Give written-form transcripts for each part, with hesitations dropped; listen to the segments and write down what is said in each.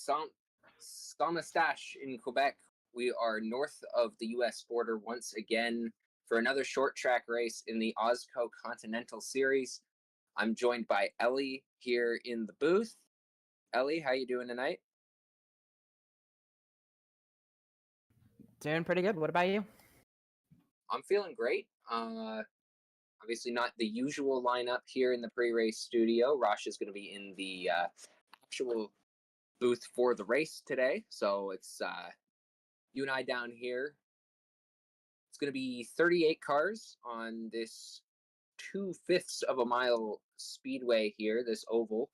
Saint-Eustache in Quebec. We are north of the U.S. border once again for another short track race in the AWSCO Continental Series. I'm joined by Ellie here in the booth. Ellie, how you doing tonight? Doing pretty good. What about you? I'm feeling great. Obviously not the usual lineup here in the pre-race studio. Rosh is going to be in the actual booth for the race today. So it's you and I down here. It's going to be 38 cars on this 2/5 of a mile speedway here, this oval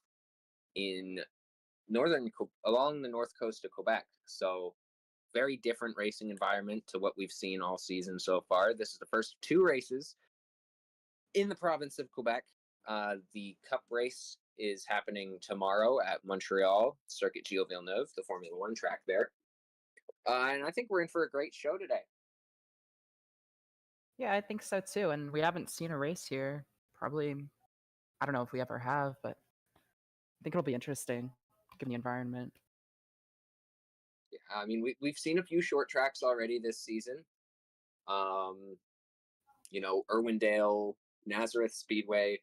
in along the north coast of Quebec. So very different racing environment to what we've seen all season so far. This is the first of two races in the province of Quebec. The Cup race is happening tomorrow at Montreal, Circuit Gilles Villeneuve, the Formula One track there. And I think we're in for a great show today. Yeah, I think so too. And we haven't seen a race here. Probably, I don't know if we ever have, but I think it'll be interesting given the environment. Yeah, I mean, we've seen a few short tracks already this season. Irwindale, Nazareth Speedway.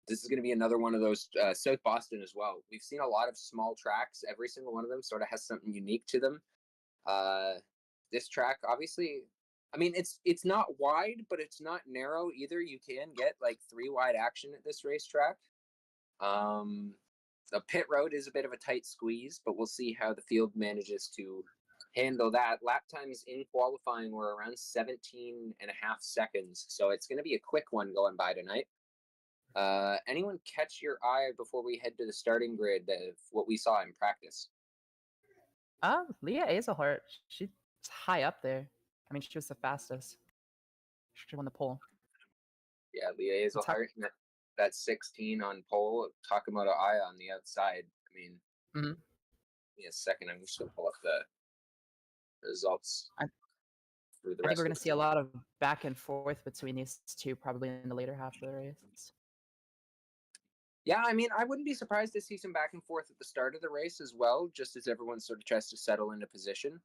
This is going to be another one of those. South Boston as well. We've seen a lot of small tracks. Every single one of them sort of has something unique to them. This track, obviously, I mean, it's not wide, but it's not narrow either. You can get like 3 wide action at this racetrack. The pit road is a bit of a tight squeeze, but we'll see how the field manages to handle that. Lap times in qualifying were around 17 and a half seconds, so it's going to be a quick one going by tonight. Anyone catch your eye before we head to the starting grid of what we saw in practice? Leah Azelhart, she's high up there. I mean, she was the fastest. She won the pole. Yeah, Leah Azelhart, that 16 on pole. Talking about an eye on the outside. I mean, mm-hmm. In a second, I'm just going to pull up the results. I think we're going to see a lot of back and forth between these two probably in the later half of the race. Yeah, I mean, I wouldn't be surprised to see some back and forth at the start of the race as well, just as everyone sort of tries to settle into position.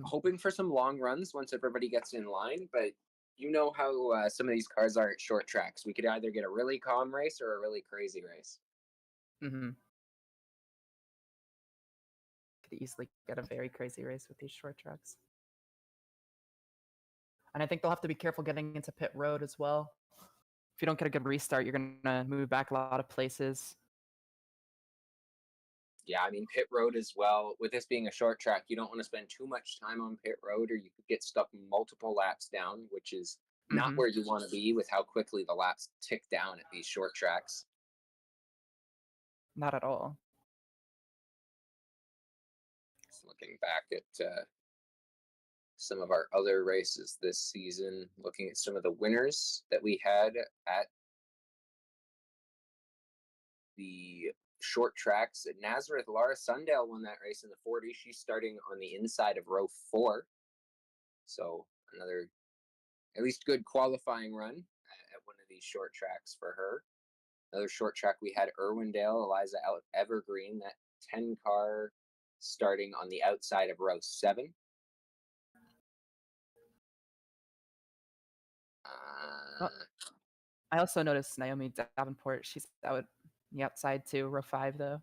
Hoping for some long runs once everybody gets in line, but you know how some of these cars are at short tracks. We could either get a really calm race or a really crazy race. Mm-hmm. Could easily get a very crazy race with these short tracks. And I think they'll have to be careful getting into pit road as well. If you don't get a good restart, you're going to move back a lot of places. Yeah, I mean, pit road as well. With this being a short track, you don't want to spend too much time on pit road or you could get stuck multiple laps down, which is not where you want to be with how quickly the laps tick down at these short tracks. Not at all. Just looking back at some of our other races this season, looking at some of the winners that we had at the short tracks at Nazareth. Laura Sundale won that race in the 40. She's starting on the inside of row 4. So another at least good qualifying run at one of these short tracks for her. Another short track we had Irwindale, Eliza Evergreen, that 10 car starting on the outside of row 7. I also noticed Naomi Davenport. She's out on the outside too, row 5 though.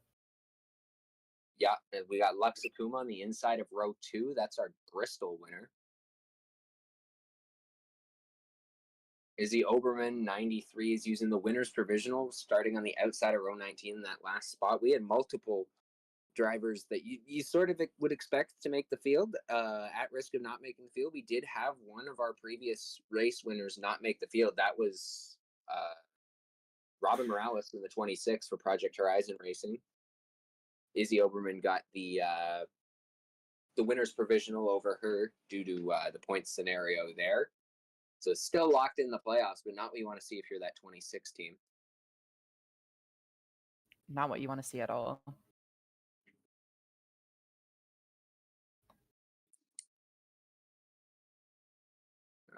Yeah, we got Lux Akuma on the inside of row 2. That's our Bristol winner. Izzy Oberman, 93, is using the winner's provisional, starting on the outside of row 19 in that last spot. We had multiple drivers that you sort of would expect to make the field, at risk of not making the field. We did have one of our previous race winners not make the field. That was Robin Morales in the 26 for Project Horizon Racing. Izzy Oberman got the winner's provisional over her due to the point scenario there. So still locked in the playoffs, but not what you want to see if you're that 26 team. Not what you want to see at all.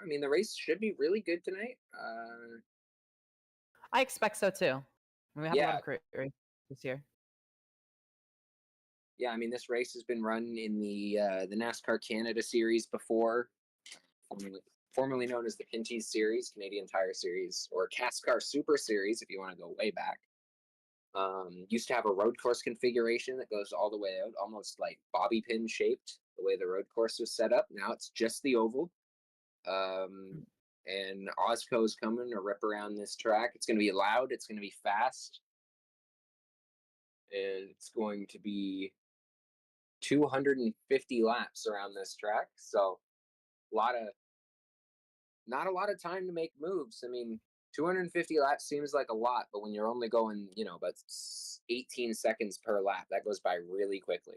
I mean, the race should be really good tonight. I expect so too. We have a lot of great races this year. Yeah, I mean this race has been run in the NASCAR Canada Series before, formerly formerly known as the Pinty's Series, Canadian Tire Series, or CASCAR Super Series if you want to go way back. Used to have a road course configuration that goes all the way out, almost like bobby pin shaped, the way the road course was set up. Now it's just the oval. Um, Mm. and AWSCO is coming to rip around this track. It's going to be loud. It's going to be fast. And it's going to be 250 laps around this track. So a lot of not a lot of time to make moves. I mean, 250 laps seems like a lot, but when you're only going, about 18 seconds per lap, that goes by really quickly.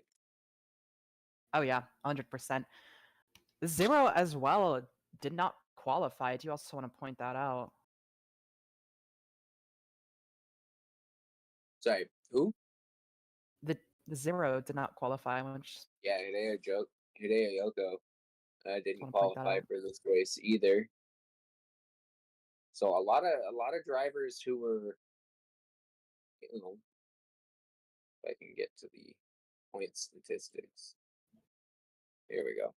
Oh yeah, 100%. The Zero as well did not qualify. I do also want to point that out. Sorry, who? The Zero did not qualify, which Yeah, Hideo Yoko just didn't want to point that qualify out. for this race either. So a lot of drivers who were, if I can get to the point statistics. Here we go.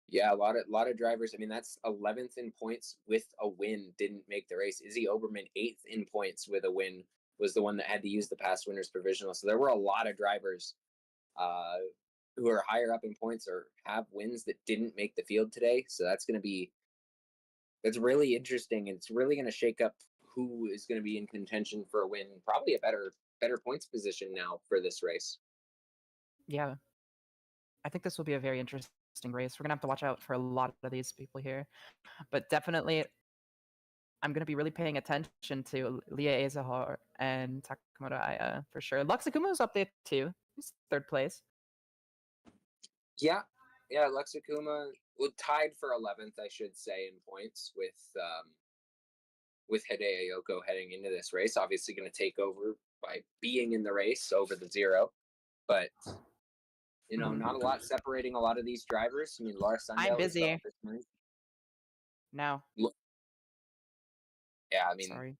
Yeah, a lot of drivers. I mean, that's 11th in points with a win. Didn't make the race. Izzy Oberman 8th in points with a win was the one that had to use the past winners provisional. So there were a lot of drivers uh, who are higher up in points or have wins that didn't make the field today. So that's really interesting. It's really going to shake up who is going to be in contention for a win. Probably a better points position now for this race. Yeah, I think this will be a very interesting race. We're gonna have to watch out for a lot of these people here, but definitely I'm gonna be really paying attention to Lia Azahar and Takamoto Aya for sure. Luxakumo's up there too. He's third place. Yeah, yeah. Lexicuma tied for 11th, I should say, in points with Hideo Yoko heading into this race. Obviously, going to take over by being in the race over the Zero, but not a lot separating a lot of these drivers. I mean, Laura I'm Sundell is busy now. Yeah, I mean, Sorry.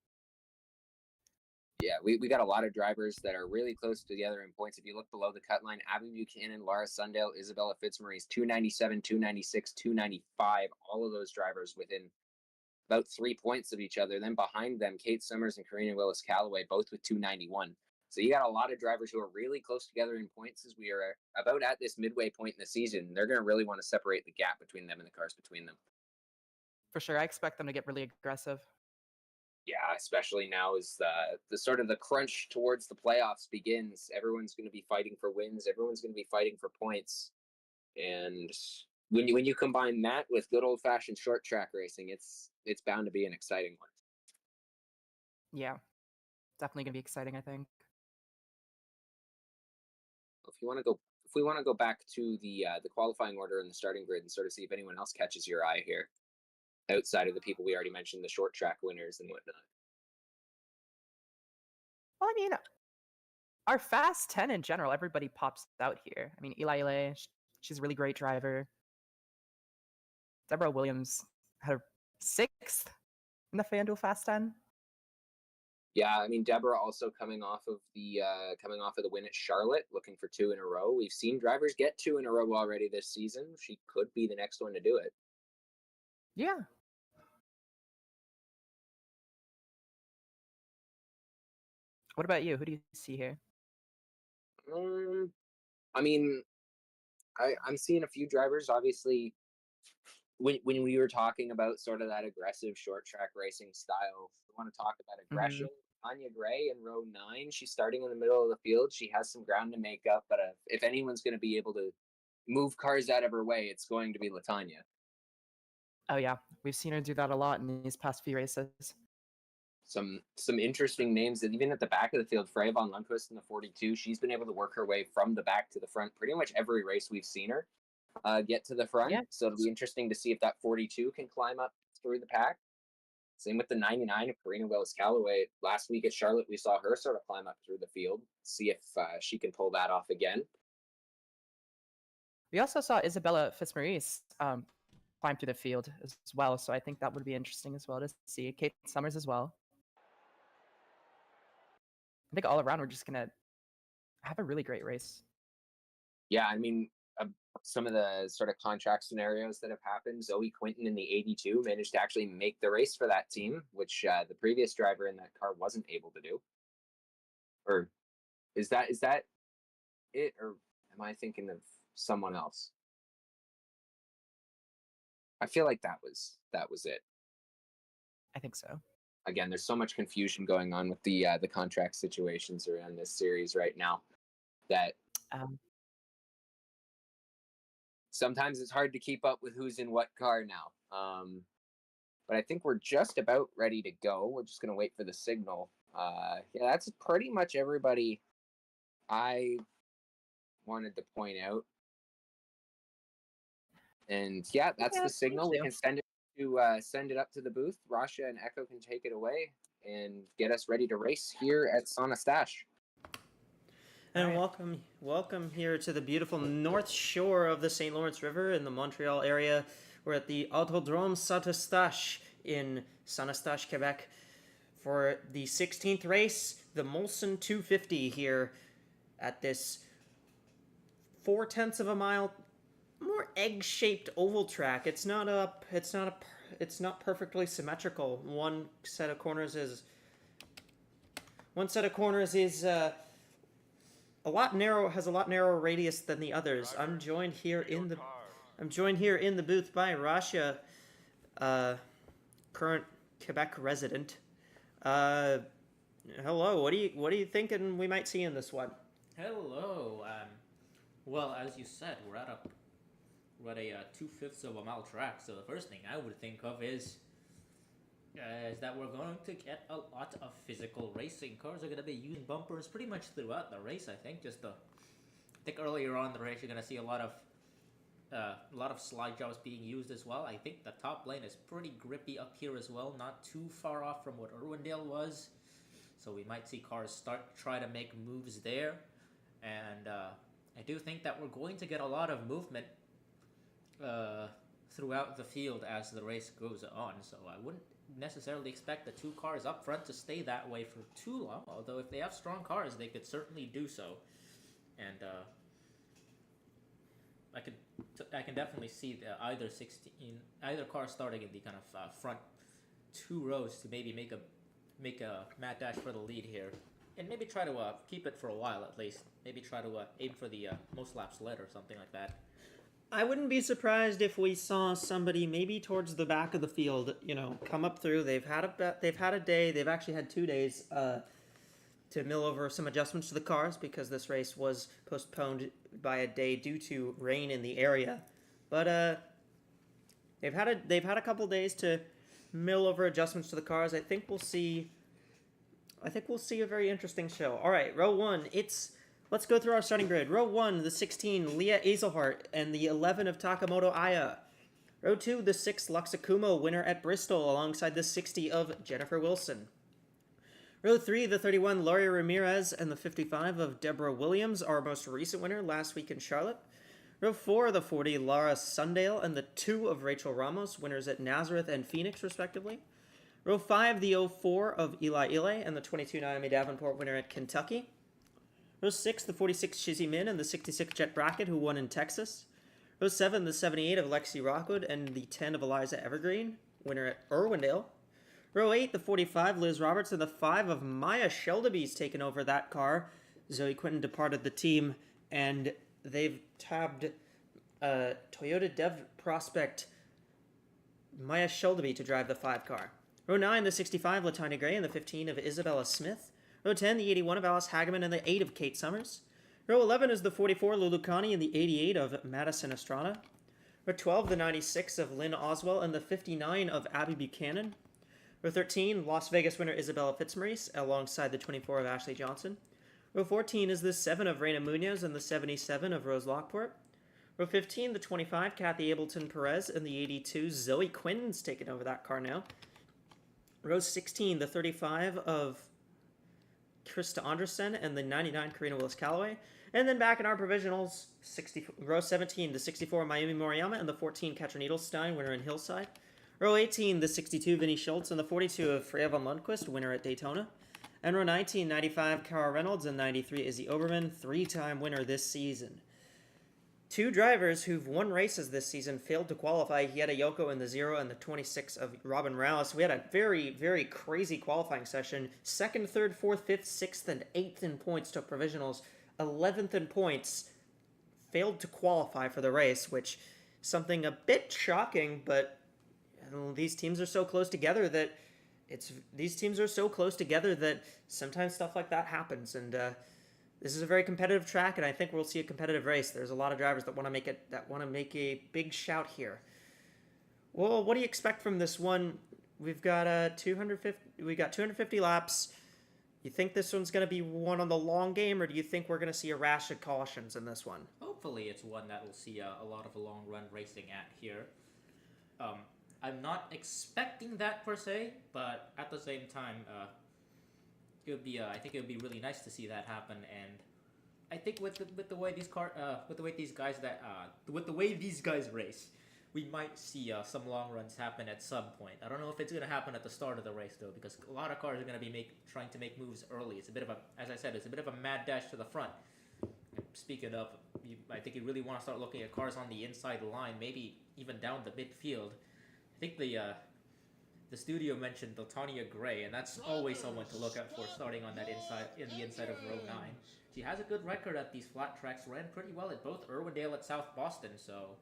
yeah, we got a lot of drivers that are really close together in points. If you look below the cut line, Abby Buchanan, Laura Sundell, Isabella Fitzmaurice, 297, 296, 295, all of those drivers within about 3 points of each other. Then behind them, Kate Summers and Karina Willis Calloway, both with 291. So you got a lot of drivers who are really close together in points as we are about at this midway point in the season. They're going to really want to separate the gap between them and the cars between them. For sure, I expect them to get really aggressive. Yeah, especially now as the sort of the crunch towards the playoffs begins. Everyone's going to be fighting for wins. Everyone's going to be fighting for points. And when you combine that with good old fashioned short track racing, it's bound to be an exciting one. Yeah, definitely gonna be exciting, I think. If we want to go back to the qualifying order and the starting grid and sort of see if anyone else catches your eye here, outside of the people we already mentioned, the short track winners and whatnot. Well, I mean, our Fast 10 in general, everybody pops out here. I mean, Eli, she's a really great driver. Deborah Williams had her 6th in the FanDuel Fast 10. Yeah, I mean Deborah also coming off of the win at Charlotte, looking for 2 in a row. We've seen drivers get 2 in a row already this season. She could be the next one to do it. Yeah. What about you? Who do you see here? I mean, I'm seeing a few drivers. Obviously, when we were talking about sort of that aggressive short track racing style, we want to talk about aggression. Anya Gray in row 9. She's starting in the middle of the field. She has some ground to make up, but if anyone's going to be able to move cars out of her way, it's going to be Latanya. Oh yeah, we've seen her do that a lot in these past few races. Some interesting names that even at the back of the field, Freya von Lundquist in the 42, she's been able to work her way from the back to the front pretty much every race we've seen her get to the front. Yeah. So it'll be interesting to see if that 42 can climb up through the pack. Same with the 99 of Karina Willis Calloway. Last week at Charlotte, we saw her sort of climb up through the field. See if she can pull that off again. We also saw Isabella Fitzmaurice climb through the field as well, so I think that would be interesting as well to see. Kate Summers as well. I think all around we're just gonna have a really great race. Yeah, I mean, some of the sort of contract scenarios that have happened. Zoe Quinton in the 82 managed to actually make the race for that team, which the previous driver in that car wasn't able to do. Or is that it, or am I thinking of someone else? I feel like that was it. I think so. Again, there's so much confusion going on with the contract situations around this series right now that Um, sometimes it's hard to keep up with who's in what car now. But I think we're just about ready to go. We're just going to wait for the signal. Yeah, that's pretty much everybody I wanted to point out. And yeah, that's the signal. We can send it up to the booth. Rasha and Echo can take it away and get us ready to race here at Sauna Stash. And welcome here to the beautiful north shore of the St. Lawrence River in the Montreal area. We're at the Autodrome Saint-Eustache in Saint-Eustache, Quebec, for the 16th race, the Molson 250 here at this 0.4 of a mile, more egg-shaped oval track. It's not perfectly symmetrical. One set of corners is a lot narrower radius than the others. I'm joined here in the booth by Rasha, current Quebec resident. Hello. What are you thinking we might see in this one? Hello. Well, as you said, we're at a 2/5 of a mile track. So the first thing I would think of is that we're going to get a lot of physical racing. Cars are going to be using bumpers pretty much throughout the race. I think earlier on in the race you're going to see a lot of slide jobs being used as well. I think the top lane is pretty grippy up here as well, not too far off from what Irwindale was. So we might see cars try to make moves there, and I do think that we're going to get a lot of movement throughout the field as the race goes on. So I wouldn't necessarily expect the two cars up front to stay that way for too long, although if they have strong cars they could certainly do so. And I can definitely see either car starting in the kind of front two rows to maybe make a mad dash for the lead here, and maybe try to keep it for a while at least. Maybe try to aim for the most laps led or something like that. I wouldn't be surprised if we saw somebody maybe towards the back of the field, come up through. They've had a day. They've actually had 2 days to mill over some adjustments to the cars because this race was postponed by a day due to rain in the area. But they've had a couple days to mill over adjustments to the cars. I think we'll see a very interesting show. All right, row 1. Let's go through our starting grid. Row 1, the 16, Leah Azelhart, and the 11 of Takamoto Aya. Row 2, the 6, Luxakumo, winner at Bristol, alongside the 60 of Jennifer Wilson. Row 3, the 31, Laurie Ramirez, and the 55 of Deborah Williams, our most recent winner last week in Charlotte. Row 4, the 40, Laura Sundale, and the 2 of Rachel Ramos, winners at Nazareth and Phoenix, respectively. Row 5, the 04 of Eli Ile, and the 22, Naomi Davenport, winner at Kentucky. Row 6, the 46 Shizzy Min and the 66 Jet Brackett, who won in Texas. Row 7, the 78 of Lexi Rockwood and the 10 of Eliza Evergreen, winner at Irwindale. Row 8, the 45 Liz Roberts and the 5 of Maya Sheldaby's taken over that car. Zoe Quinton departed the team, and they've tabbed Toyota Dev prospect Maya Sheldaby to drive the 5 car. Row 9, the 65 Latanya Gray and the 15 of Isabella Smith. Row 10, the 81 of Alice Hageman and the 8 of Kate Summers. Row 11 is the 44 Lulu Connie and the 88 of Madison Estrada. Row 12, the 96 of Lynn Oswell and the 59 of Abby Buchanan. Row 13, Las Vegas winner Isabella Fitzmaurice alongside the 24 of Ashley Johnson. Row 14 is the 7 of Reina Munoz and the 77 of Rose Lockport. Row 15, the 25 Kathy Ableton Perez and the 82 Zoe Quinton's taken over that car now. Row 16, the 35 of Krista Anderson and the 99 Karina Willis-Callaway. And then back in our provisionals, row 17, the 64 Mayumi Moriyama and the 14 Katrin Edelstein, winner in Hillside. Row 18, the 62 Vinnie Schultz and the 42 of Freya von Lundquist, winner at Daytona. Enro 19, 95, Kara Reynolds, and 93 is the Oberman, 3-time winner this season. 2 drivers who've won races this season failed to qualify. He had a Yoko in the 0 and the 26 of Robin Morales. We had a very, very crazy qualifying session. 2nd, 3rd, 4th, 5th, 6th, and 8th in points took provisionals. 11th in points failed to qualify for the race, which something a bit shocking, but these teams are so close together that sometimes stuff like that happens, and this is a very competitive track, and I think we'll see a competitive race. There's a lot of drivers that want to make a big shout here. Well, what do you expect from this one? We've got 250 laps. You think this one's going to be one on the long game, or do you think we're going to see a rash of cautions in this one? Hopefully it's one that we'll see a lot of long run racing at here. I'm not expecting that per se, but at the same time, it would be. I think it would be really nice to see that happen. And I think with the way these guys race, we might see some long runs happen at some point. I don't know if it's going to happen at the start of the race though, because a lot of cars are going to be trying to make moves early. It's a bit of a, as I said, it's a bit of a mad dash to the front. Speaking of, I think you really want to start looking at cars on the inside line, maybe even down the midfield. I think the studio mentioned Latanya Gray, and that's always someone to look out for starting on that the inside of row 9. She has a good record at these flat tracks, ran pretty well at both Irwindale and South Boston, so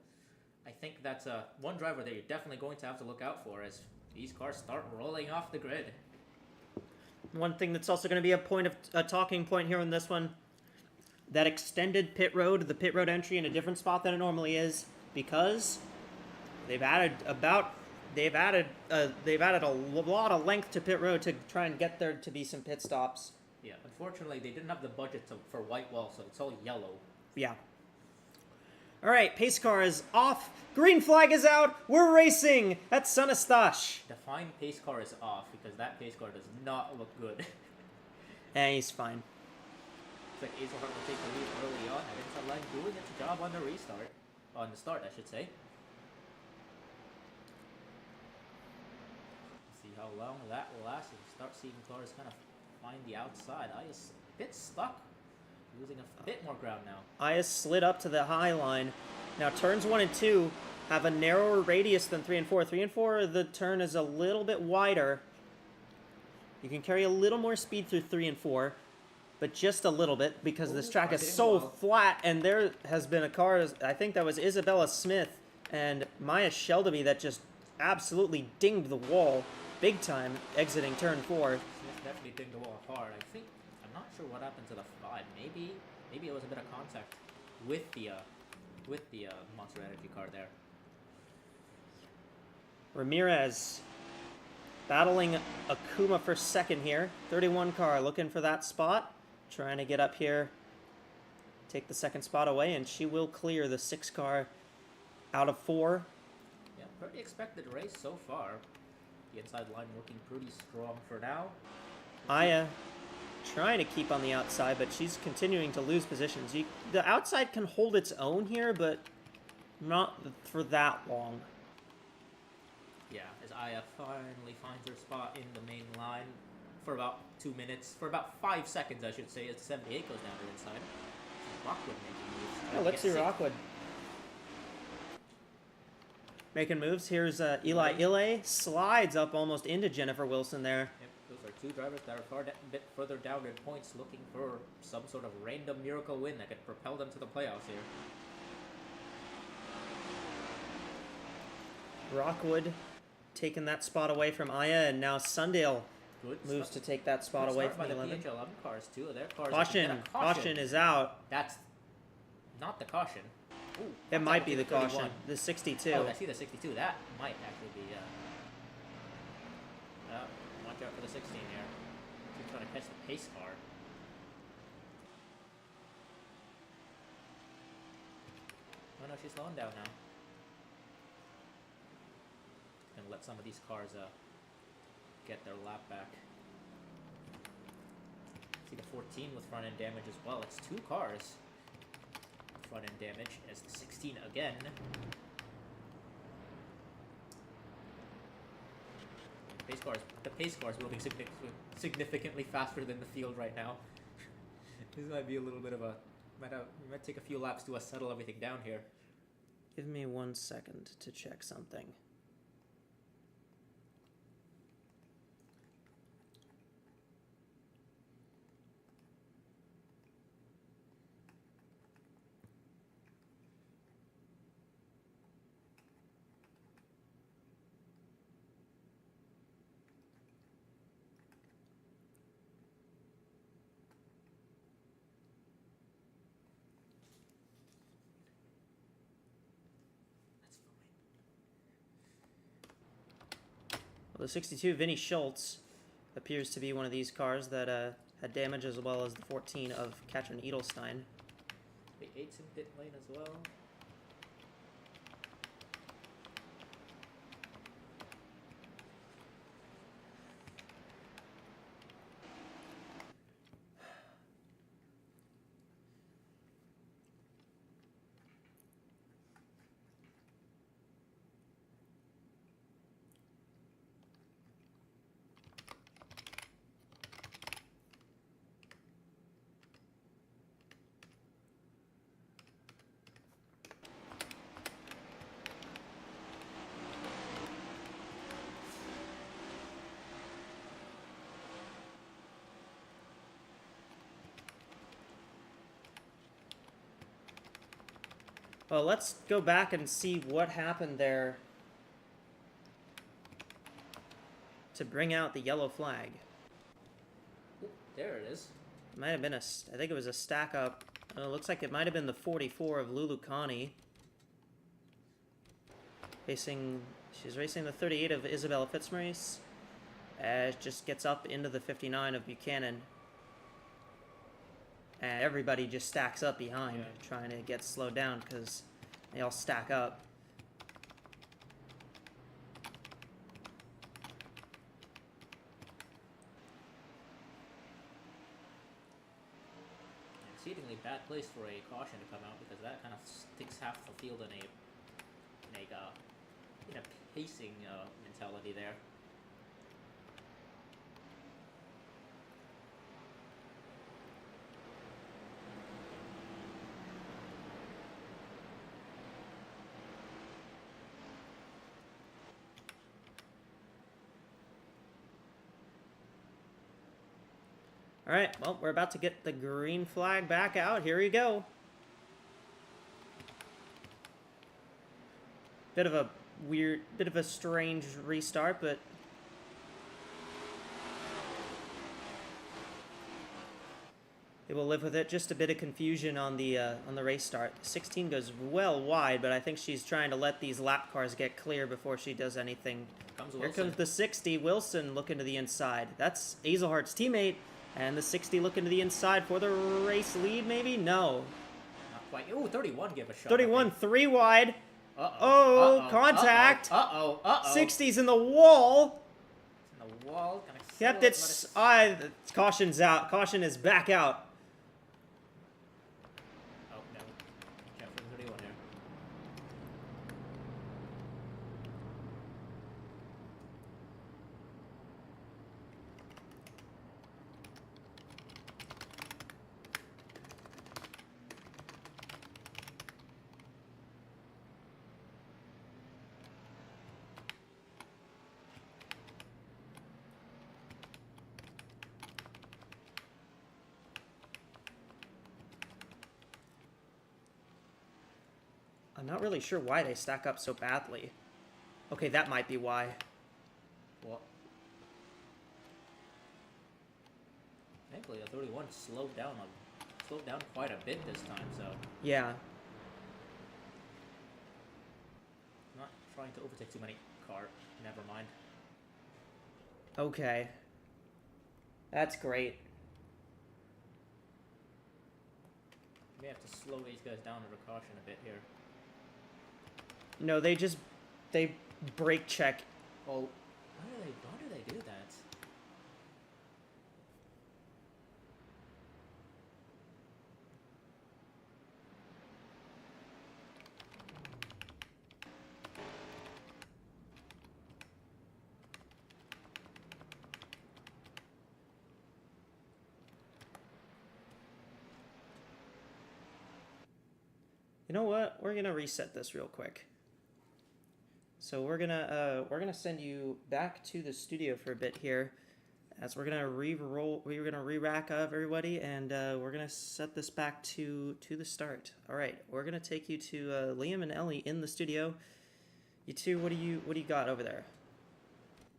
I think that's one driver that you're definitely going to have to look out for as these cars start rolling off the grid. One thing that's also going to be a talking point here on this one, that extended pit road, the pit road entry in a different spot than it normally is, because they've added a lot of length to pit road to try and get there to be some pit stops. Yeah, unfortunately, they didn't have the budget for white wall, so it's all yellow. Yeah. All right, pace car is off. Green flag is out. We're racing. That's Son Eustache. Define pace car is off because that pace car does not look good. He's fine. Looks like Azelhart will take the lead early on. That inside line doing its job on the restart. On the start, I should say. See how long that will last. And start seeing cars kind of find the outside. I is a bit stuck. Losing a bit more ground now. Aya slid up to the high line. Now turns 1 and 2 have a narrower radius than 3 and 4. 3 and 4, the turn is a little bit wider. You can carry a little more speed through 3 and 4, but just a little bit because this track is so flat. And there has been a car, I think that was Isabella Smith and Maya Sheldeby, that just absolutely dinged the wall big time exiting turn 4. Smith definitely dinged the wall hard. I'm not sure what happened to the 5. Maybe it was a bit of contact with the Monster Energy car there. Ramirez battling Akuma for second here. 31 car looking for that spot. Trying to get up here, take the second spot away, and she will clear the 6 car out of 4. Yeah, pretty expected race so far. The inside line working pretty strong for now. Aya trying to keep on the outside, but she's continuing to lose positions. The outside can hold its own here, but not for that long. Yeah, as Aya finally finds her spot in the main line for about 2 minutes, for about 5 seconds, I should say, as 78 goes down to the inside. Rockwood making moves. Oh, let's see Rockwood making moves. Here's Eli Ile, slides up almost into Jennifer Wilson there. Yep, those are 2 drivers that are a bit further down in points, looking for some sort of random miracle win that could propel them to the playoffs here. Rockwood taking that spot away from Aya, and now Sundale moves to take that spot away from the 11. PH11 cars too. Their cars Caution is out. That's not the caution. Ooh, it might be the caution. The 62. Oh, I see the 62. That might actually be. Watch out for the 16 here. She's trying to catch the pace car. Oh no, she's slowing down now. Gonna let some of these cars get their lap back. See the 14 with front end damage as well. It's 2 cars. Front end damage as the 16 again. The pace car is moving significantly faster than the field right now. This might be a little bit of a we might take a few laps to settle everything down here. Give me 1 second to check something. Well, the 62 Vinny Schultz appears to be one of these cars that had damage, as well as the 14 of Katrin Edelstein. The 8's in pit lane as well. Well, let's go back and see what happened there to bring out the yellow flag. There it is. It might have been I think it was a stack up. It looks like it might have been the 44 of Lulu Connie. She's racing the 38 of Isabella Fitzmaurice. Just gets up into the 59 of Buchanan. And everybody just stacks up behind, trying to get slowed down because they all stack up. Exceedingly bad place for a caution to come out because that kind of sticks half the field in a pacing mentality there. Alright, well, we're about to get the green flag back out. Here we go. Bit of a strange restart, but they will live with it. Just a bit of confusion on the race start. 16 goes well wide, but I think she's trying to let these lap cars get clear before she does anything. Here comes the 60, Wilson looking to the inside. That's Azelhart's teammate. And the 60 looking to the inside for the race lead, maybe? No. Not quite. Ooh, 31 gave a shot. 31, 3 wide. Uh-oh. Contact. Uh-oh. 60's in the wall. It's in the wall. Yep, caution's out. Caution is back out. Oh, no. Check for 31 there. I'm not really sure why they stack up so badly. Okay, that might be why. What? Thankfully, a 31 slowed down quite a bit this time, so Yeah. not trying to overtake too many car. Never mind. Okay. That's great. May have to slow these guys down under caution a bit here. No, they brake check. Oh, why do they do that? know what? We're gonna reset this real quick. So we're gonna send you back to the studio for a bit here, as we're gonna we're gonna re-rack up everybody, and we're gonna set this back to the start. All right, we're gonna take you to Liam and Ellie in the studio. You two, what do you got over there?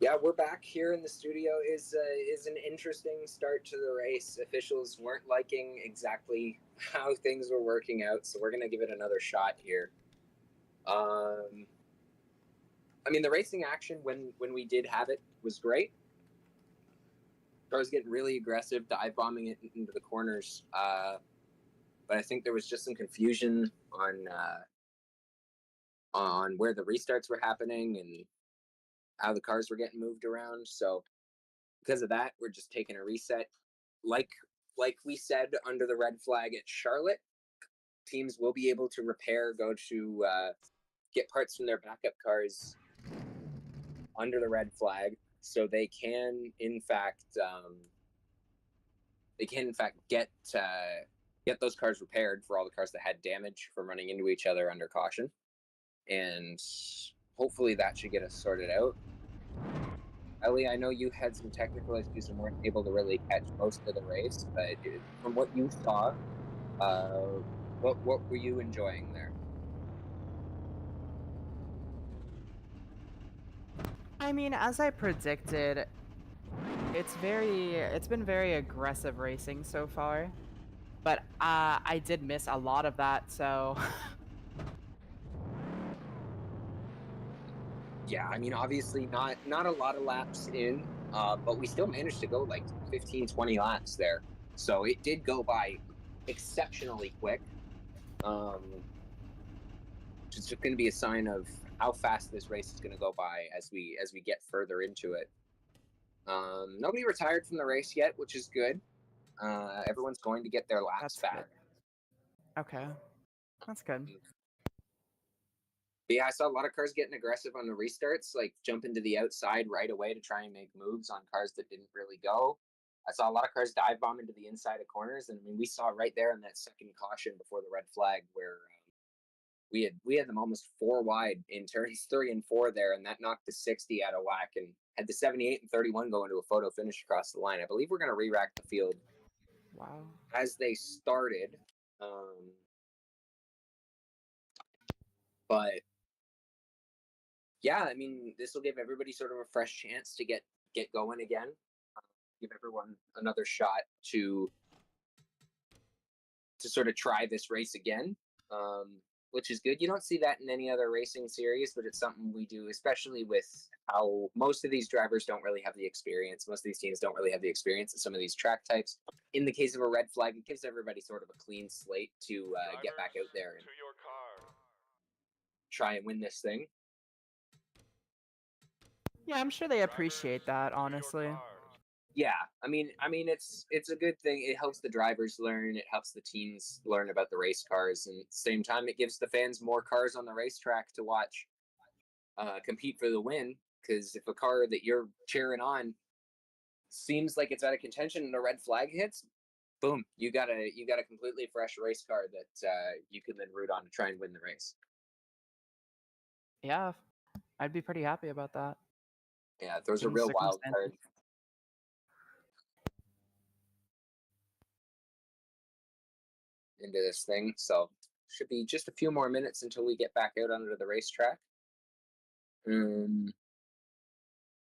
Yeah, we're back here in the studio. Is an interesting start to the race. Officials weren't liking exactly how things were working out, so we're gonna give it another shot here. I mean, the racing action when we did have it was great. Cars getting really aggressive, dive bombing it into the corners. But I think there was just some confusion on where the restarts were happening and how the cars were getting moved around. So because of that, we're just taking a reset. Like we said under the red flag at Charlotte, teams will be able to repair, go to get parts from their backup cars under the red flag, so they can in fact get those cars repaired for all the cars that had damage from running into each other under caution, and hopefully that should get us sorted out. Ellie, I know you had some technical issues and weren't able to really catch most of the race, but from what you saw, what were you enjoying there? I mean, as I predicted, it's been very aggressive racing so far, but I did miss a lot of that, so Yeah, I mean, obviously not a lot of laps in, but we still managed to go like 15, 20 laps there. So it did go by exceptionally quick. It's just going to be a sign of how fast this race is going to go by as we get further into it. Nobody retired from the race yet, which is good. Everyone's going to get their laps that's back. good. Okay, that's good. But yeah, I saw a lot of cars getting aggressive on the restarts, like jumping to the outside right away to try and make moves on cars that didn't really go. I saw a lot of cars dive bomb into the inside of corners, and I mean, we saw right there in that second caution before the red flag where we had them almost 4 wide in turns 3 and 4 there, and that knocked the 60 out of whack and had the 78 and 31 go into a photo finish across the line. I believe we're going to re-rack the field. Wow. As they started, but yeah, I mean, this will give everybody sort of a fresh chance to get going again. Give everyone another shot to sort of try this race again, which is good. You don't see that in any other racing series, but it's something we do, especially with how most of these drivers don't really have the experience. Most of these teams don't really have the experience in some of these track types. In the case of a red flag, it gives everybody sort of a clean slate to get back out there and try and win this thing. Yeah, I'm sure they appreciate that, honestly. Yeah, I mean, it's a good thing. It helps the drivers learn. It helps the teams learn about the race cars, and at the same time, it gives the fans more cars on the racetrack to watch compete for the win. Because if a car that you're cheering on seems like it's out of contention and a red flag hits, boom, you got a completely fresh race car that you can then root on to try and win the race. Yeah, I'd be pretty happy about that. Yeah, those are Given real wild circumstances. cards. Into this thing, so should be just a few more minutes until we get back out onto the racetrack.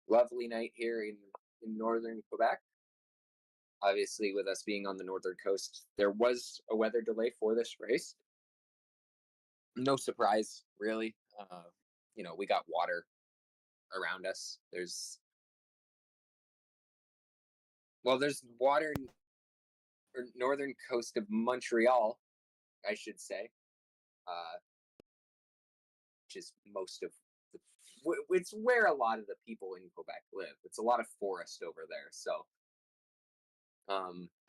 Lovely night here in northern Quebec. Obviously, with us being on the northern coast, there was a weather delay for this race. No surprise, really. We got water around us. There's water in northern coast of Montreal, I should say, which is most of it's where a lot of the people in Quebec live. It's a lot of forest over there. So,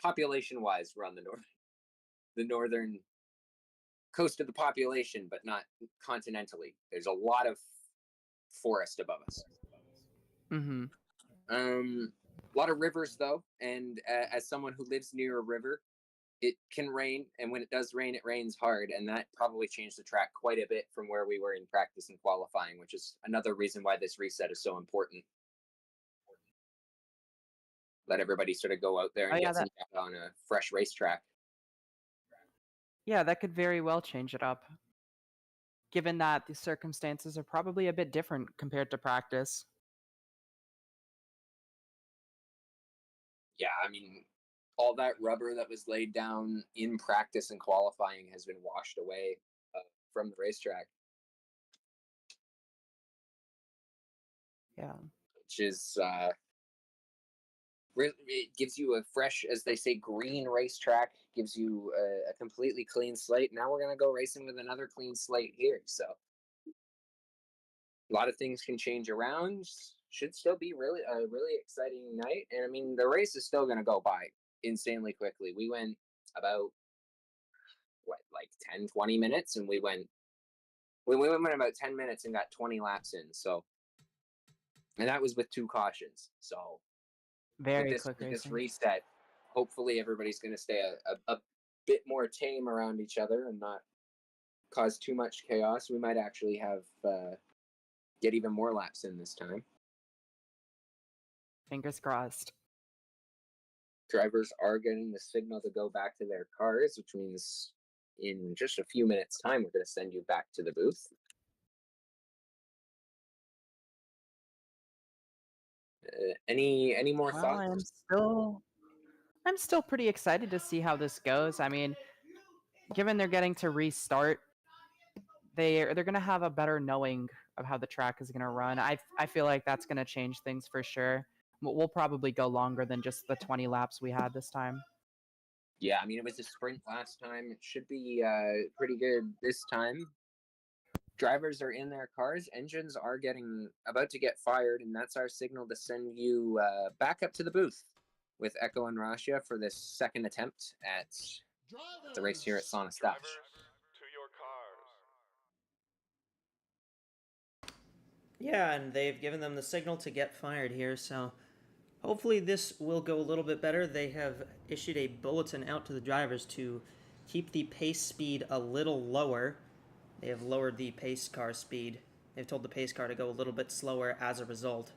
population-wise, we're on the northern coast of the population, but not continentally. There's a lot of forest above us. Mm-hmm. A lot of rivers, though, and as someone who lives near a river, it can rain, and when it does rain, it rains hard, and that probably changed the track quite a bit from where we were in practice and qualifying, which is another reason why this reset is so important. Let everybody sort of go out there and yeah, get some data on a fresh racetrack. Yeah, that could very well change it up, given that the circumstances are probably a bit different compared to practice. Yeah, I mean, all that rubber that was laid down in practice and qualifying has been washed away from the racetrack. Yeah. Which is it gives you a fresh, as they say, green racetrack. Gives you a completely clean slate. Now we're gonna go racing with another clean slate here. So a lot of things can change around. Should still be really a really exciting night. And I mean, the race is still gonna go by insanely quickly. We went about what, like 10, 20 minutes, and we went about 10 minutes and got 20 laps in. So, and that was with 2 cautions. So Very with quick this racing. reset, hopefully everybody's going to stay a bit more tame around each other and not cause too much chaos. We might actually have get even more laps in this time. Fingers crossed. Drivers are getting the signal to go back to their cars, which means in just a few minutes' time, we're going to send you back to the booth. Any more Well, thoughts? I'm still pretty excited to see how this goes. I mean, given they're getting to restart, they're gonna have a better knowing of how the track is gonna run. I feel like that's gonna change things for sure. We'll probably go longer than just the 20 laps we had this time. Yeah, I mean, it was a sprint last time. It should be pretty good this time. Drivers are in their cars. Engines are about to get fired, and that's our signal to send you back up to the booth with Echo and Russia for this second attempt at the race here at Sauna Stash. Yeah, and they've given them the signal to get fired here, so hopefully this will go a little bit better. They have issued a bulletin out to the drivers to keep the pace speed a little lower. They have lowered the pace car speed. They've told the pace car to go a little bit slower as a result.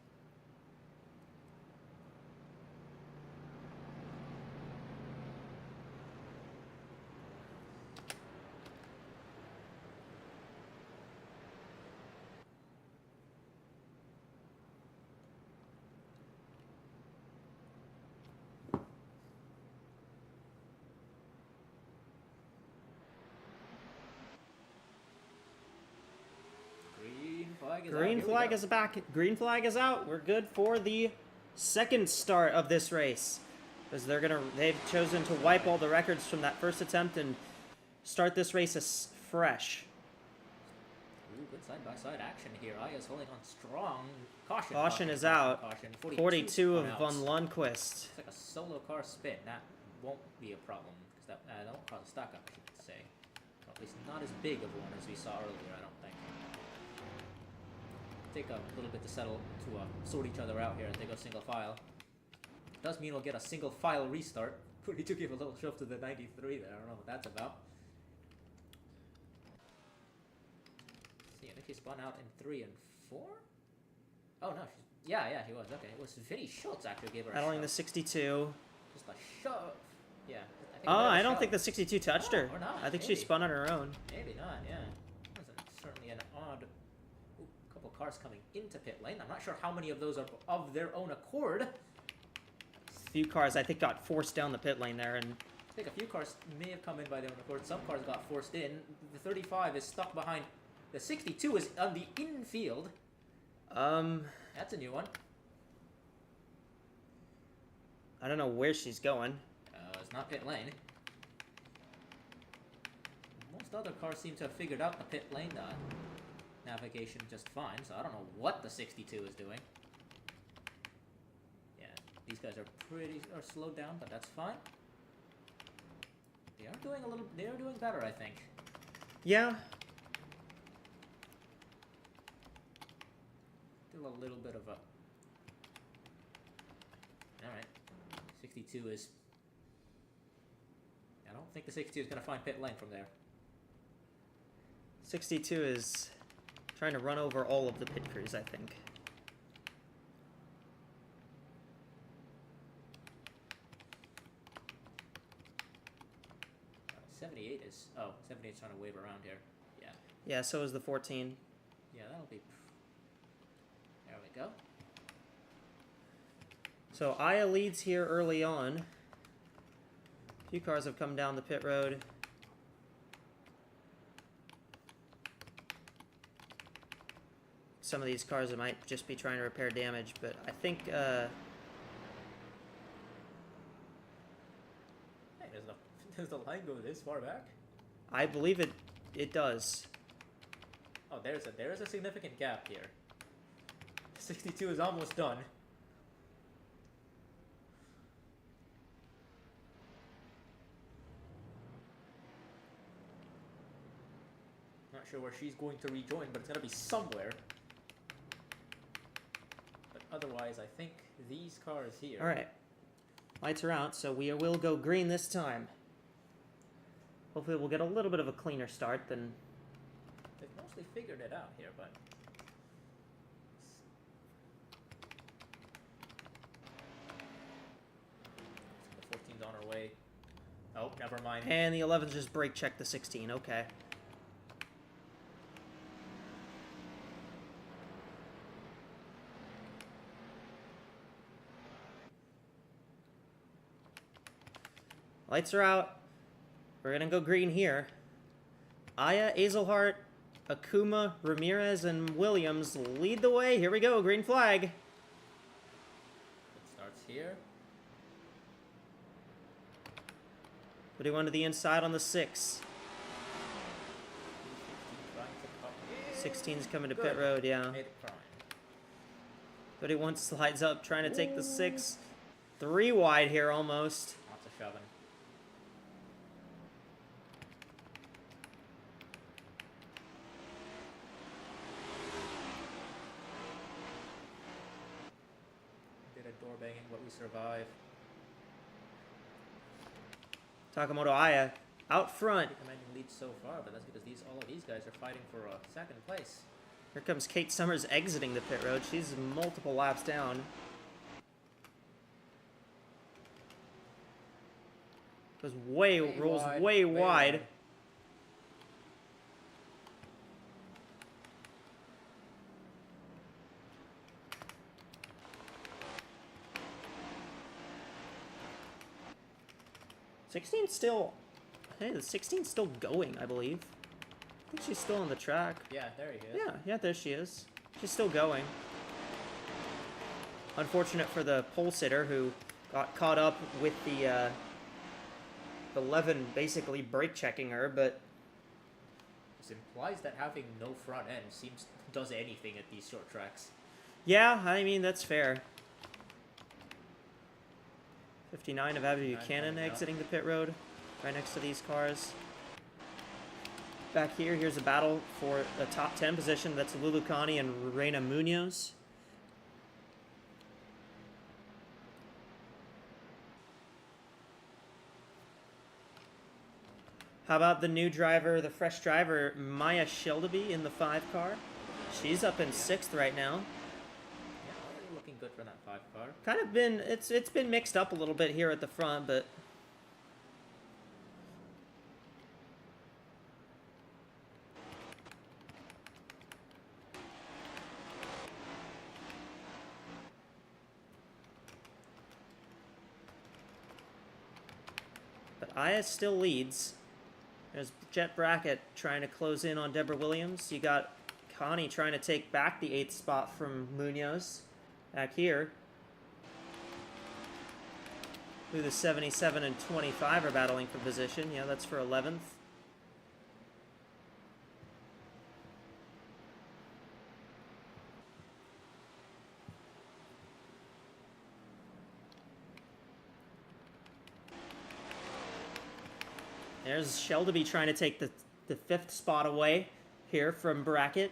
Green flag is back. Green flag is out. We're good for the second start of this race. Because they've chosen to wipe all the records from that first attempt and start this race as fresh. Ooh, good side-by-side action here. Aya's holding on strong. Caution is out. Caution. 42 of Von Lundquist. It's like a solo car spin. That won't be a problem. Because that won't cause a stock up, I should say. Or at least not as big of one as we saw earlier, I don't think. Take a little bit to settle to sort each other out here as they go single file. Does mean we'll get a single file restart. We need to give a little shove to the 93 there. I don't know what that's about. See, I think she spun out in 3 and 4? Oh no, yeah, she was. Okay, it was Vinny Schultz actually gave her a Battling shove. the 62. Just a shove. Yeah. I don't think the 62 touched her. Or not. I think Maybe. she spun on her own. Maybe not, yeah. That's certainly an odd couple cars coming into pit lane. I'm not sure how many of those are of their own accord. A few cars, I think, got forced down the pit lane there, and I think a few cars may have come in by their own accord. Some cars got forced in. The 35 is stuck behind. The 62 is on the infield. That's a new one. I don't know where she's going. It's not pit lane. Most other cars seem to have figured out the pit lane navigation just fine, so I don't know what the 62 is doing. Yeah, these guys are slowed down, but that's fine. They are doing better, I think. Yeah. Still a little bit of a... Alright. 62 is... I don't think the 62 is going to find pit lane from there. 62 is trying to run over all of the pit crews, I think. 78 is... Oh, 78 is trying to wave around here. Yeah. Yeah, so is the 14. Yeah, that'll be... There we go. So Aya leads here early on. A few cars have come down the pit road. Some of these cars might just be trying to repair damage, but I think Hey, does the line go this far back? I believe it does. Oh, there is a significant gap here. 62 is almost done. Not sure where she's going to rejoin, but it's gonna be somewhere. But otherwise, I think these cars here. All right, lights are out, so we will go green this time. Hopefully, we'll get a little bit of a cleaner start than. They've mostly figured it out here, but. The 14's on her way. Oh, never mind. And the 11's just brake checked the 16. Okay. Lights are out. We're gonna go green here. Aya, Azelhart, Akuma, Ramirez, and Williams lead the way. Here we go, green flag. It starts here. Putting one to the inside on the 6. 16's coming to pit road, yeah. Made it prime. 31 slides up, trying to take the 6. 3 wide here almost. Lots of shoving. Did a door banging, but we survive. Takamoto Aya out front. Commanding lead so far, but that's because all of these guys are fighting for second place. Here comes Kate Summers exiting the pit road. She's multiple laps down. Rolls way wide. 16's still... Hey, the 16's still going, I believe. I think she's still on the track. Yeah, there he is. Yeah, there she is. She's still going. Unfortunate for the pole sitter who got caught up with the 11 basically brake checking her, but... This implies that having no front end does anything at these short tracks. Yeah, I mean, that's fair. 59 of Abby Buchanan exiting the pit road, right next to these cars. Back here, here's a battle for the top 10 position. That's Lulu Connie and Reina Munoz. How about the new driver, the fresh driver, Maya Sheldeby in the 5 car? She's up in 6th right now. Yeah, already looking good for that 5 car. Kind of been, it's been mixed up a little bit here at the front, but... But Aya still leads. There's Jet Brackett trying to close in on Deborah Williams. You got Connie trying to take back the 8th spot from Munoz. Back here. Who the 77 and 25 are battling for position. Yeah, that's for 11th. There's Sheldeby trying to take the 5th spot away here from Brackett.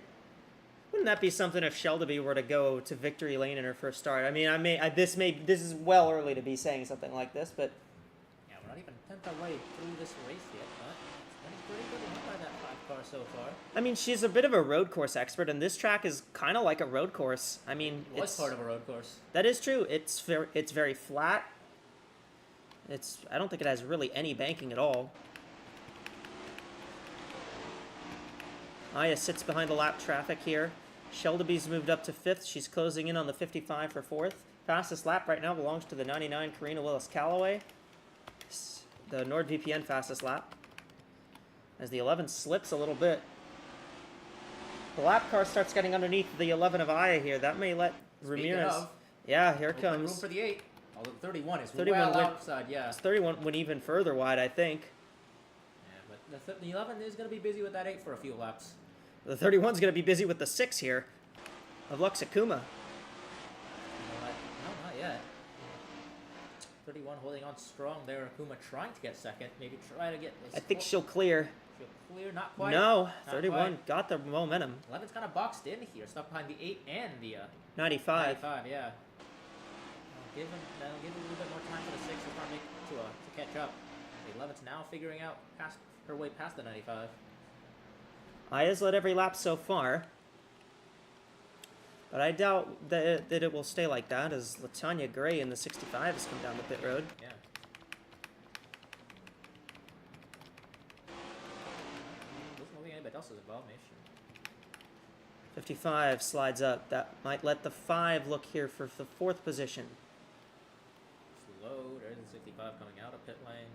Wouldn't that be something if Sheldeby were to go to victory lane in her first start? I mean, this is well early to be saying something like this, but Yeah, Not even a tenth of the way through this race yet, but it's getting pretty good enough by that 5 car so far. I mean, she's a bit of a road course expert, and this track is kind of like a road course. I mean, It was part of a road course. That is true. It's very flat. I don't think it has really any banking at all. Aya sits behind the lap traffic here. Shelby's moved up to 5th. She's closing in on the 55 for 4th. Fastest lap right now belongs to the 99 Karina Willis-Callaway. The NordVPN fastest lap. As the 11 slips a little bit. The lap car starts getting underneath the 11 of Aya here. That may let Ramirez... Yeah, here it comes. Room for the 8. Although 31 is 31 well went, outside, yeah. 31 went even further wide, I think. Yeah, but the 11 is going to be busy with that 8 for a few laps. The 31's going to be busy with the 6 here of Luxakuma. No, not yet. 31 holding on strong there. Akuma trying to get second. Maybe try to get this. I think she'll clear. She'll clear, not quite. No, not 31 quite. got the momentum. 11's kind of boxed in here, stuck behind the 8 and the 95. 95, yeah. That'll give a little bit more time for the 6 to catch up. The 11's now figuring out her way past the 95. Aya's led every lap so far. But I doubt that it will stay like that, as Latanya Gray in the 65 has come down the pit road. Yeah. Doesn't think anybody else is involved, maybe. 55 slides up. That might let the 5 look here for the 4th position. Slow. There's the 65 coming out of pit lane.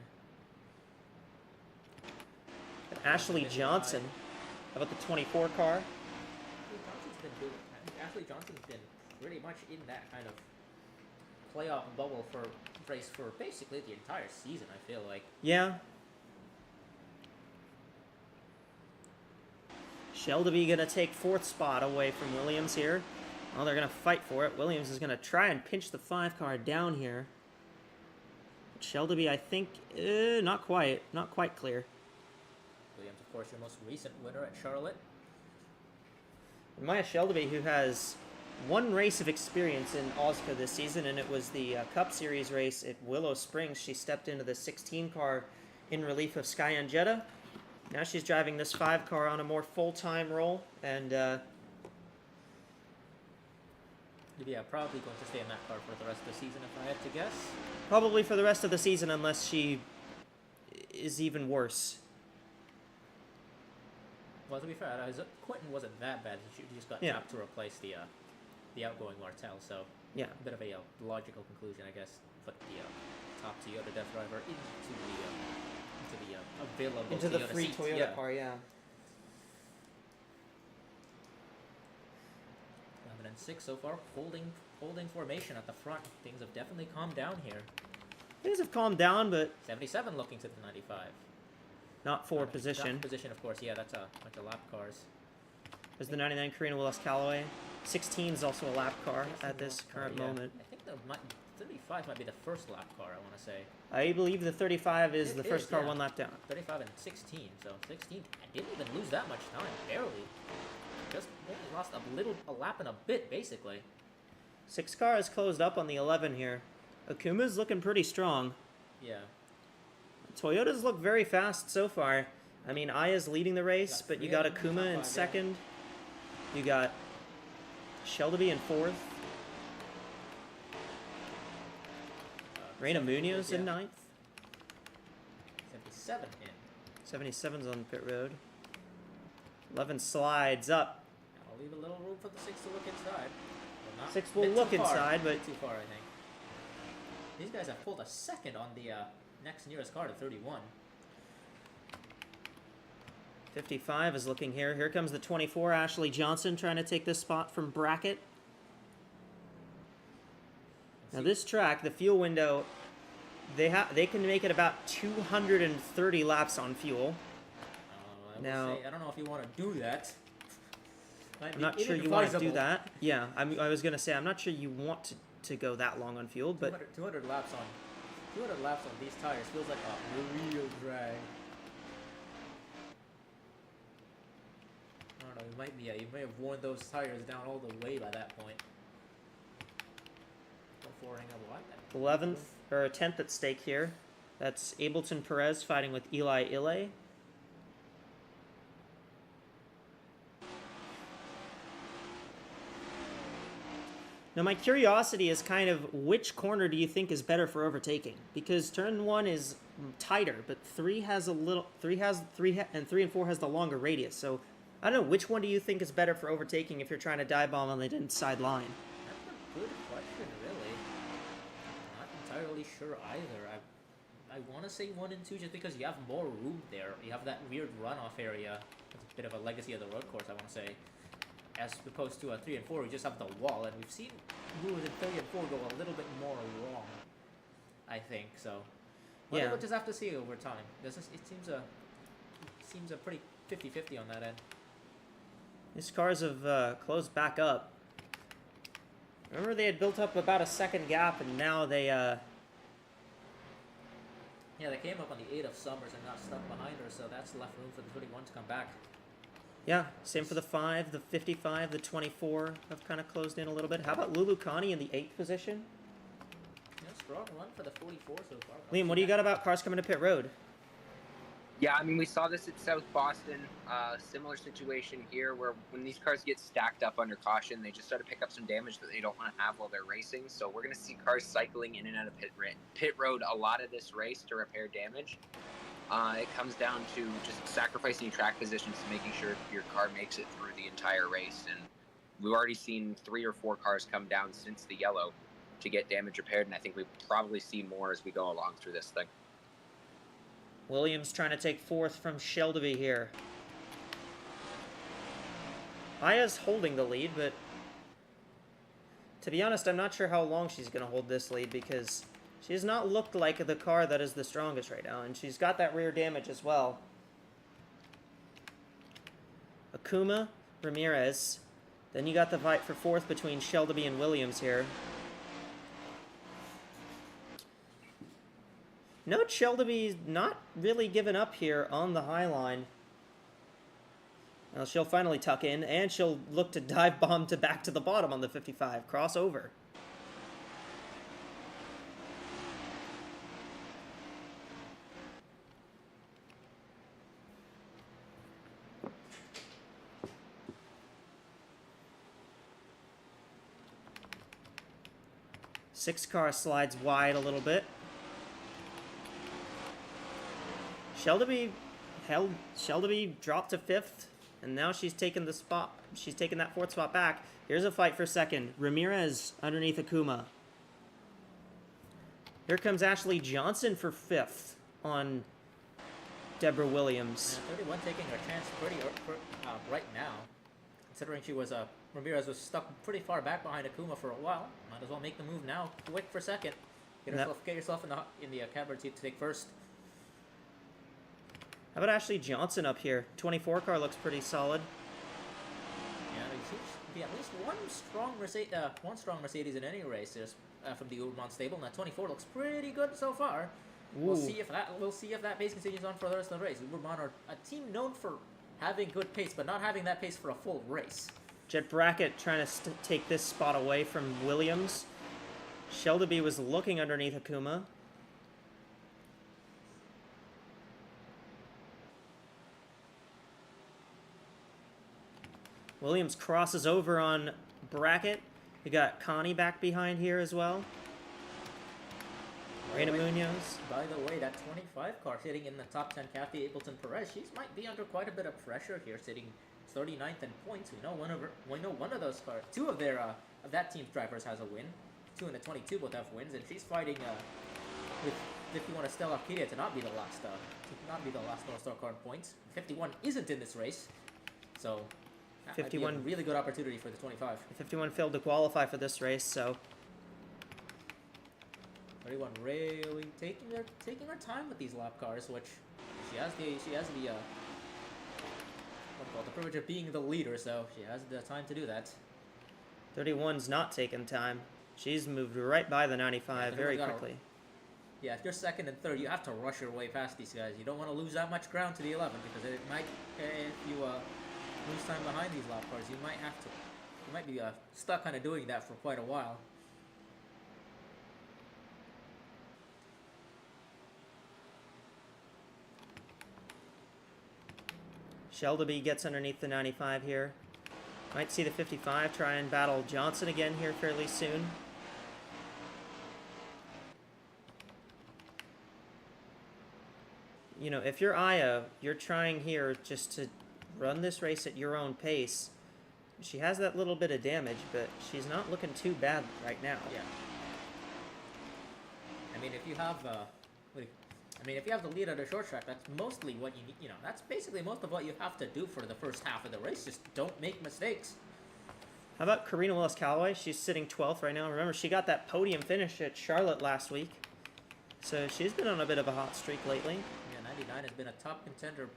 And Ashley Johnson. How about the 24 car? Ashley Johnson's been pretty much in that kind of playoff bubble for race for basically the entire season, I feel like. Yeah. Shelby gonna take 4th spot away from Williams here. Well, they're gonna fight for it. Williams is gonna try and pinch the 5 car down here. Shelby, I think, not quite clear. Williams, of course, your most recent winner at Charlotte. And Maya Shelby, who has 1 race of experience in AWSCO this season, and it was the Cup Series race at Willow Springs. She stepped into the 16 car in relief of Sky Jetta. Now she's driving this 5 car on a more full-time role, and Yeah, probably going to stay in that car for the rest of the season, if I had to guess. probably for the rest of the season, unless she is even worse. Well, to be fair, Quentin wasn't that bad. She just got tapped to replace the outgoing Martel, so Yeah. a bit of a logical conclusion, I guess. Put the top Toyota Death Driver into the available Into the Toyota free seats. Toyota Yeah. car, yeah. 11 and 6 so far, holding formation at the front. Things have definitely calmed down here. Things have calmed down, but 77 looking to the 95. not for position. Not position, of course. Yeah, that's a bunch of lap cars. There's the 99 Karina Willis-Callaway. 16 is also a lap car at this current moment. I think the 35 might be the first lap car, I want to say. I believe the 35 is It the first is, car yeah. 1 lap down. 35 and 16, so 16 didn't even lose that much time, barely. Just only lost a lap and a bit, basically. 6 car is closed up on the 11 here. Akuma's looking pretty strong. Yeah. Toyotas look very fast so far. I mean, Aya's leading the race, Got but you three got of them, Akuma top in 5, yeah. second. You got Shelby in 4th. Reina Munoz in 9th. 77 in. 77's on the pit road. 11 slides up. I'll leave a little room for the 6 to look inside. Well, not 6 a will bit look too far. inside, but Too far, I think. These guys have pulled a second on the next nearest car to 31. 55 is looking here. Here comes the 24, Ashley Johnson, trying to take this spot from Brackett. Now this track, the fuel window, they can make it about 230 laps on fuel. I don't know if you want to do that. I'm not sure you want to do that. Yeah, I was gonna say I'm not sure you want to go that long on fuel, but 200 laps on these tires feels like a real drag. I don't know. You may have worn those tires down all the way by that point. 11th or 10th at stake here. That's Ableton Perez fighting with Eli Ile. Now, my curiosity is kind of which corner do you think is better for overtaking? Because turn 1 is tighter, but 3 has a little, 3 and 4 has the longer radius. So I don't know, which one do you think is better for overtaking if you're trying to dive bomb on the inside line? That's a good question, really. Not entirely sure either. I want to say 1 and 2 just because you have more room there. You have that weird runoff area. It's a bit of a legacy of the road course, I want to say. As opposed to 3 and 4, we just have the wall, and we've seen moves in 3 and 4 go a little bit more wrong, I think. So, well, yeah, we'll just have to see over time. It seems a pretty 50-50 on that end. These cars have closed back up. Remember, they had built up about a second gap, and now they yeah, they came up on the 8 of Summers and got stuck behind her, so that's left room for the 21 to come back. Yeah, same for the 5, the 55, the 24 have kind of closed in a little bit. How about Lulu Connie in the 8th position? Yeah, strong run for the 44 so far. Liam, what do you got about cars coming to pit road? Yeah, I mean, we saw this at South Boston. Similar situation here where when these cars get stacked up under caution, they just start to pick up some damage that they don't want to have while they're racing. So we're going to see cars cycling in and out of pit road a lot of this race to repair damage. It comes down to just sacrificing track positions to making sure your car makes it through the entire race. And we've already seen 3 or 4 cars come down since the yellow to get damage repaired, and I think we probably see more as we go along through this thing. Williams trying to take 4th from Shelby here. Aya's holding the lead, but to be honest, I'm not sure how long she's going to hold this lead because she has not looked like the car that is the strongest right now, and she's got that rear damage as well. Akuma, Ramirez. Then you got the fight for 4th between Shelby and Williams here. Note Shelby's not really giving up here on the high line. Well, she'll finally tuck in, and she'll look to dive bomb to back to the bottom on the 55. Crossover. Six car slides wide a little bit. Shelby dropped to 5th, and now she's taken the spot. She's taken that 4th spot back. Here's a fight for 2nd. Ramirez underneath Akuma. Here comes Ashley Johnson for 5th on Deborah Williams. 31 taking her chance pretty right now, considering she was Ramirez was stuck pretty far back behind Akuma for a while. Might as well make the move now, quick for 2nd. Get yourself in the catbird seat to take 1st. How about Ashley Johnson up here? 24 car looks pretty solid. Yeah, there seems to be at least one strong Mercedes in any race from the Uberman stable, and that 24 looks pretty good so far. Ooh. We'll see if that pace continues on for the rest of the race. Uberman are a team known for having good pace, but not having that pace for a full race. Jet Brackett trying to take this spot away from Williams. Shelby was looking underneath Akuma. Williams crosses over on Brackett. We got Connie back behind here as well. Reina Munoz. By the way, that 25 car sitting in the top 10, Kathy Ableton Perez, she might be under quite a bit of pressure here, sitting 39th in points. We know one of those cars, 2 of that team's drivers has a win. 2 and the 22 both have wins, and she's fighting with 51 Estella Arcadia to not be the last North Star car in points. 51 isn't in this race, so. 51 a really good opportunity for the 25. 51 failed to qualify for this race, so 31 really taking her time with these lap cars, which she has the privilege of being the leader, so she has the time to do that. 31's not taking time. She's moved right by the 95 very quickly. Yeah, if you're 2nd and 3rd, you have to rush your way past these guys. You don't want to lose that much ground to the 11 because it might, if you lose time behind these lap cars, you might be stuck kind of doing that for quite a while. Shelby gets underneath the 95 here. Might see the 55 try and battle Johnson again here fairly soon. You know, if you're Aya, you're trying here just to run this race at your own pace. She has that little bit of damage, but she's not looking too bad right now. Yeah. I mean, if you have if you have the lead at a short track, that's mostly what you need. You know, that's basically most of what you have to do for the first half of the race. Just don't make mistakes. How about Karina Willis-Callaway? She's sitting 12th right now. Remember, she got that podium finish at Charlotte last week, so she's been on a bit of a hot streak lately. Yeah, 99 has been a top contender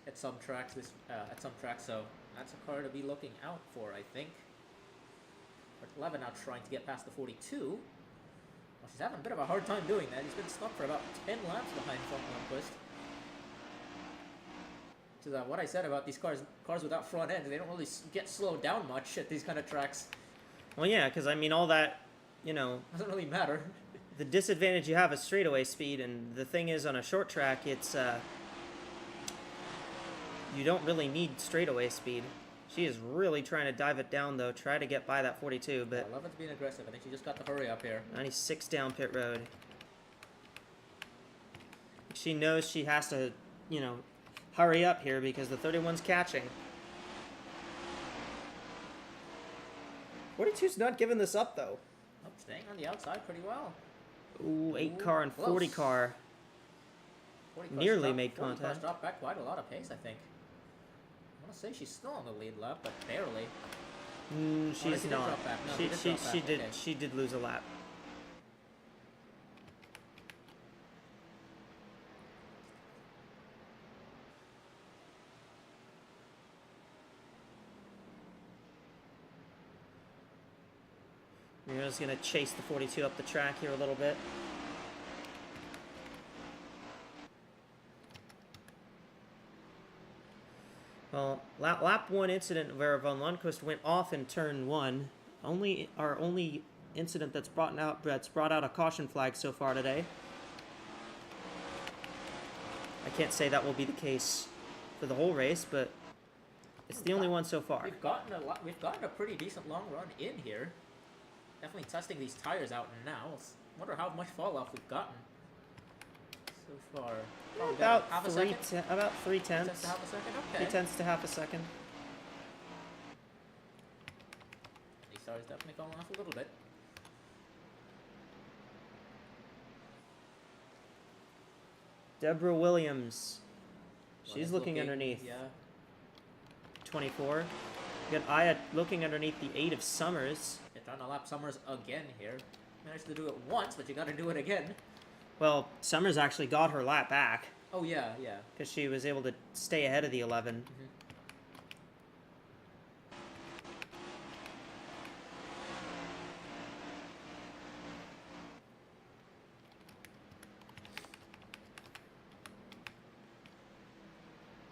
at some tracks. So that's a car to be looking out for, I think. But 11 now trying to get past the 42. Well, she's having a bit of a hard time doing that. He's been stuck for about 10 laps behind from Lundqvist. So what I said about these cars without front ends, they don't really get slowed down much at these kind of tracks. Well, yeah, because I mean, all that, you know, Doesn't really matter. the disadvantage you have is straightaway speed, and the thing is, on a short track, it's you don't really need straightaway speed. She is really trying to dive it down, though, try to get by that 42, but 11's being aggressive. I think she just got to hurry up here. 96 down pit road. She knows she has to, you know, hurry up here because the 31's catching. 42's not giving this up, though. Oh, staying on the outside pretty well. Ooh, 8 Ooh, car and 40 close. car. 40 cars Nearly dropped- made 40 cars contact. dropped back quite a lot of pace, I think. I want to say she's still on the lead lap, but barely. She's she did not. drop back. No, she did drop back. Okay. She did lose a lap. We're just gonna chase the 42 up the track here a little bit. Well, lap 1 incident where Von Lundqvist went off in turn 1, our only incident that's brought out a caution flag so far today. I can't say that will be the case for the whole race, but it's the only one so far. We've gotten a pretty decent long run in here. Definitely testing these tires out now. Wonder how much fall off we've gotten so far. Probably got half a second. About 3 Tenths tenths. to half a second. 3 Okay. tenths to half a second. These tires definitely falling off a little bit. Deborah Williams. Well, She's it's looking underneath. Yeah. 24. We got Aya looking underneath the 8 of Summers. They're trying to lap Summers again here. Managed to do it once, but you got to do it again. Well, Summers actually got her lap back Oh yeah, yeah. because she was able to stay ahead of the 11.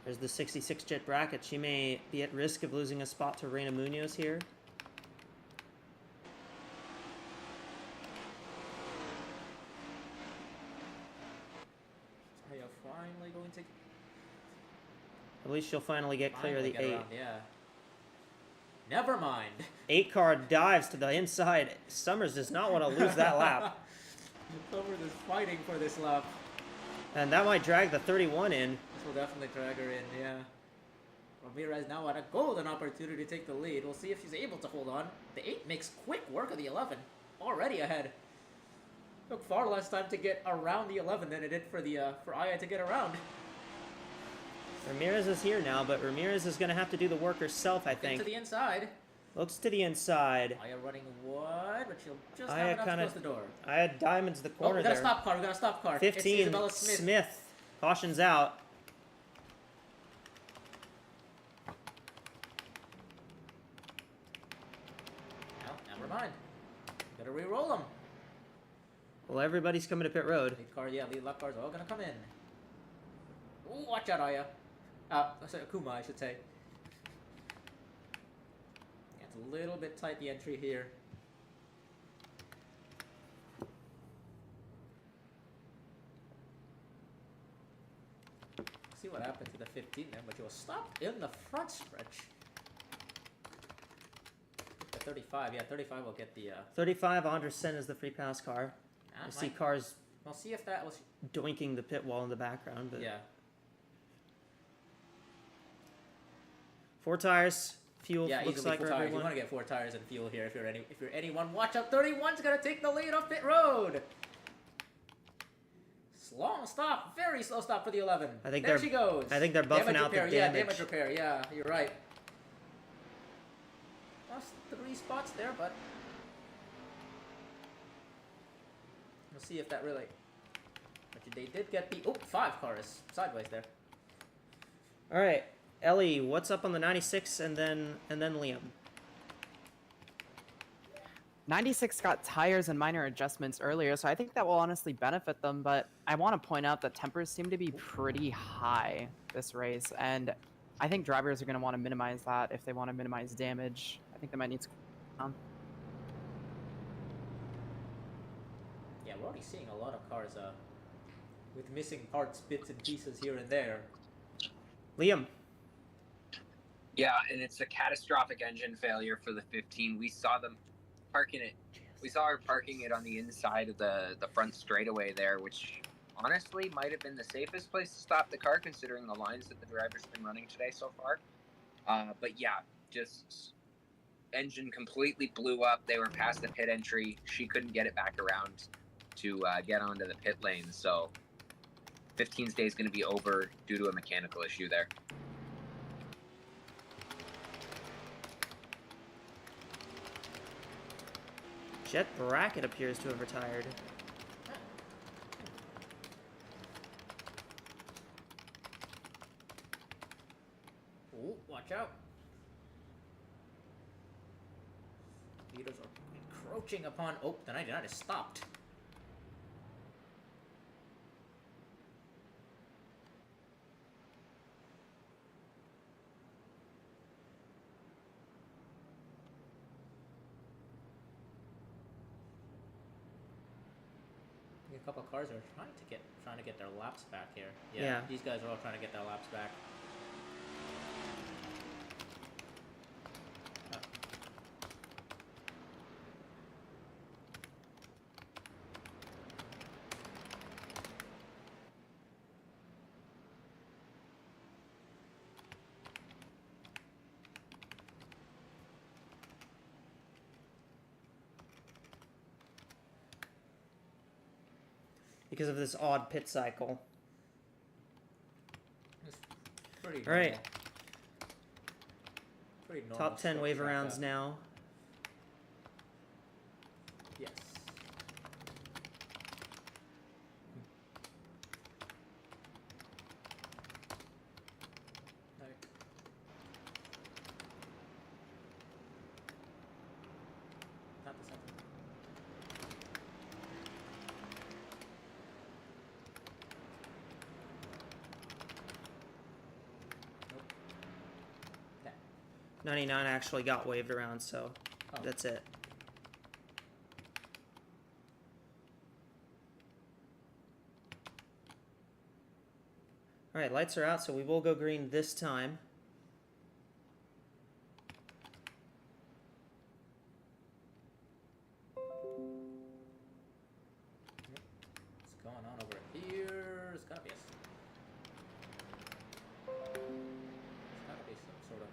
There's the 66 jet bracket. She may be at risk of losing a spot to Reina Munoz here. Are you finally going to At least she'll finally get clear of the 8. around? Yeah. Never mind. 8 car dives to the inside. Summers does not want to lose that lap. Summers is fighting for this lap. And that might drag the 31 in. This will definitely drag her in, yeah. Ramirez now had a golden opportunity to take the lead. We'll see if she's able to hold on. The 8 makes quick work of the 11. Already ahead. Took far less time to get around the 11 than it did for Aya to get around. Ramirez is here now, but Ramirez is going to have to do the work herself, I think. To the inside. Looks to the inside. Aya running wide, but she'll just Aya have enough to close the door. I had diamonds the Oh, corner we got a there. stop car. We got a stop car. It's 15, Isabella Smith. Smith. Cautions out. Well, never mind. Gotta re-roll them. Well, everybody's coming to pit road. Lead lap cars are all gonna come in. Ooh, watch out, Aya. Sorry, Kuma, I should say. Yeah, it's a little bit tight, the entry here. see what happened to the 15 there, but he was stopped in the front stretch. The 35, yeah, 35 will get the... 35, Anderson is the free pass car. You see cars... We'll see if that was... doinking the pit wall in the background, but... Yeah. 4 tires, fuel Yeah, looks easily like 4 for tires. everyone. You want to get 4 tires and fuel here if you're anyone. Watch out, 31's gonna take the lead off pit road. Long stop, very slow stop for the 11. I think there they're, she goes. I think they're buffing damage out repair, the damage. Yeah, damage repair. Yeah, you're right. Lost 3 spots there, but we'll see if that really. But they did get the 5 cars sideways there. All right, Ellie, what's up on the 96 and then Liam? 96 got tires and minor adjustments earlier, so I think that will honestly benefit them, but I want to point out that tempers seem to be pretty high this race, and I think drivers are going to want to minimize that if they want to minimize damage. I think they might need to cool down. Yeah, we're already seeing a lot of cars with missing parts, bits and pieces here and there. Liam. Yeah, and it's a catastrophic engine failure for the 15. We saw them parking it. We saw her parking it on the inside of the front straightaway there, which honestly might have been the safest place to stop the car considering the lines that the driver's been running today so far. But yeah, just engine completely blew up. They were past the pit entry. She couldn't get it back around to get onto the pit lane. So 15's day is going to be over due to a mechanical issue there. Jet Brackett appears to have retired. Oh, watch out. Leaders are encroaching upon... Oh, the 99 is stopped. A couple of cars are trying to get their laps back here. Yeah, these guys are all trying to get their laps back. Because of this odd pit cycle. It's pretty all right. Pretty normal. Top 10 wave rounds now. Yes. Not the second. Nope. That. 99 actually got waved around, so that's it. All right, lights are out, so we will go green this time. What's going on over here? It's gotta be some sort of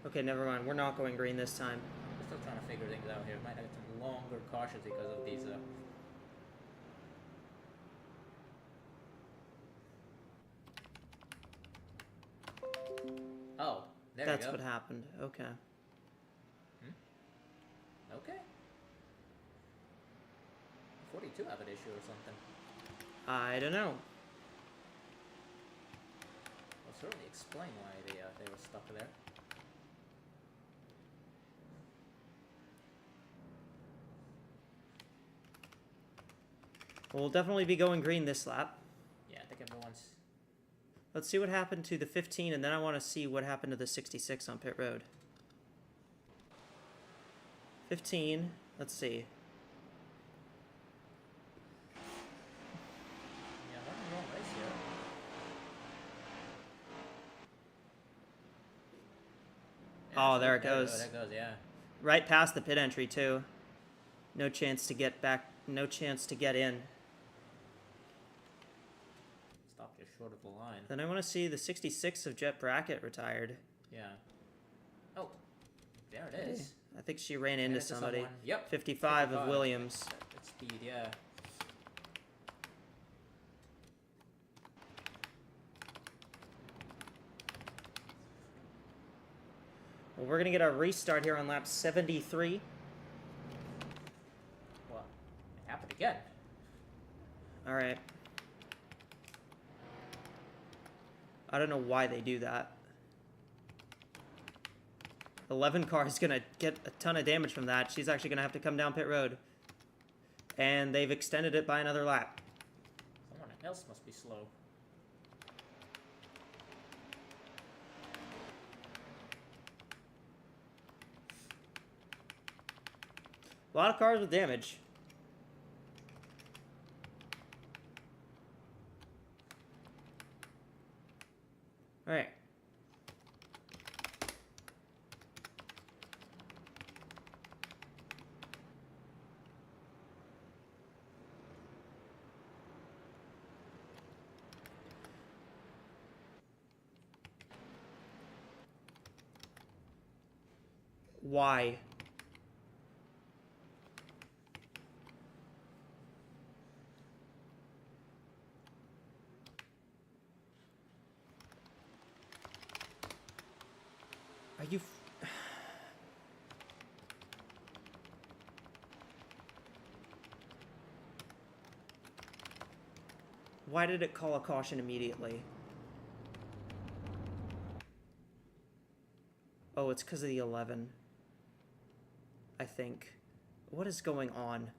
Okay, never mind. We're not going green this time. we're still trying to figure things out here. Might have some longer cautions because of these Oh, there That's we go. what happened. Okay. Okay. 42 have an issue or something. I don't know. Will certainly explain why they were stuck there. We'll definitely be going green this lap. Yeah, I think everyone's... Let's see what happened to the 15, and then I want to see what happened to the 66 on pit road. 15, let's see. Yeah, running wrong race here. Oh, there it There goes. it goes, yeah. Right past the pit entry, too. No chance to get back. No chance to get in. Stop just short of the line. Then I want to see the 66 of Jet Brackett retired. Yeah. Oh, there it is. I think she ran into somebody. Someone. Yep. 55 of Williams. That's speed, yeah. Well, we're going to get our restart here on lap 73. Well, it happened again. All right. I don't know why they do that. 11 car is going to get a ton of damage from that. She's actually going to have to come down pit road. And they've extended it by another lap. Someone else must be slow. A lot of cars with damage. All right. Why? Are you... Why did it call a caution immediately? Oh, it's because of the 11. I think. What is going on?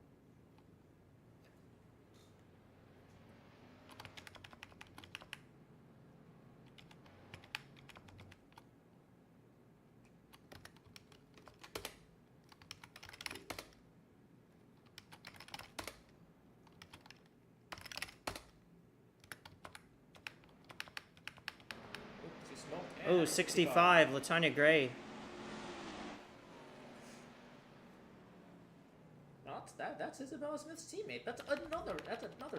Oh, 65, Latanya Gray. That's Isabella Smith's teammate. That's another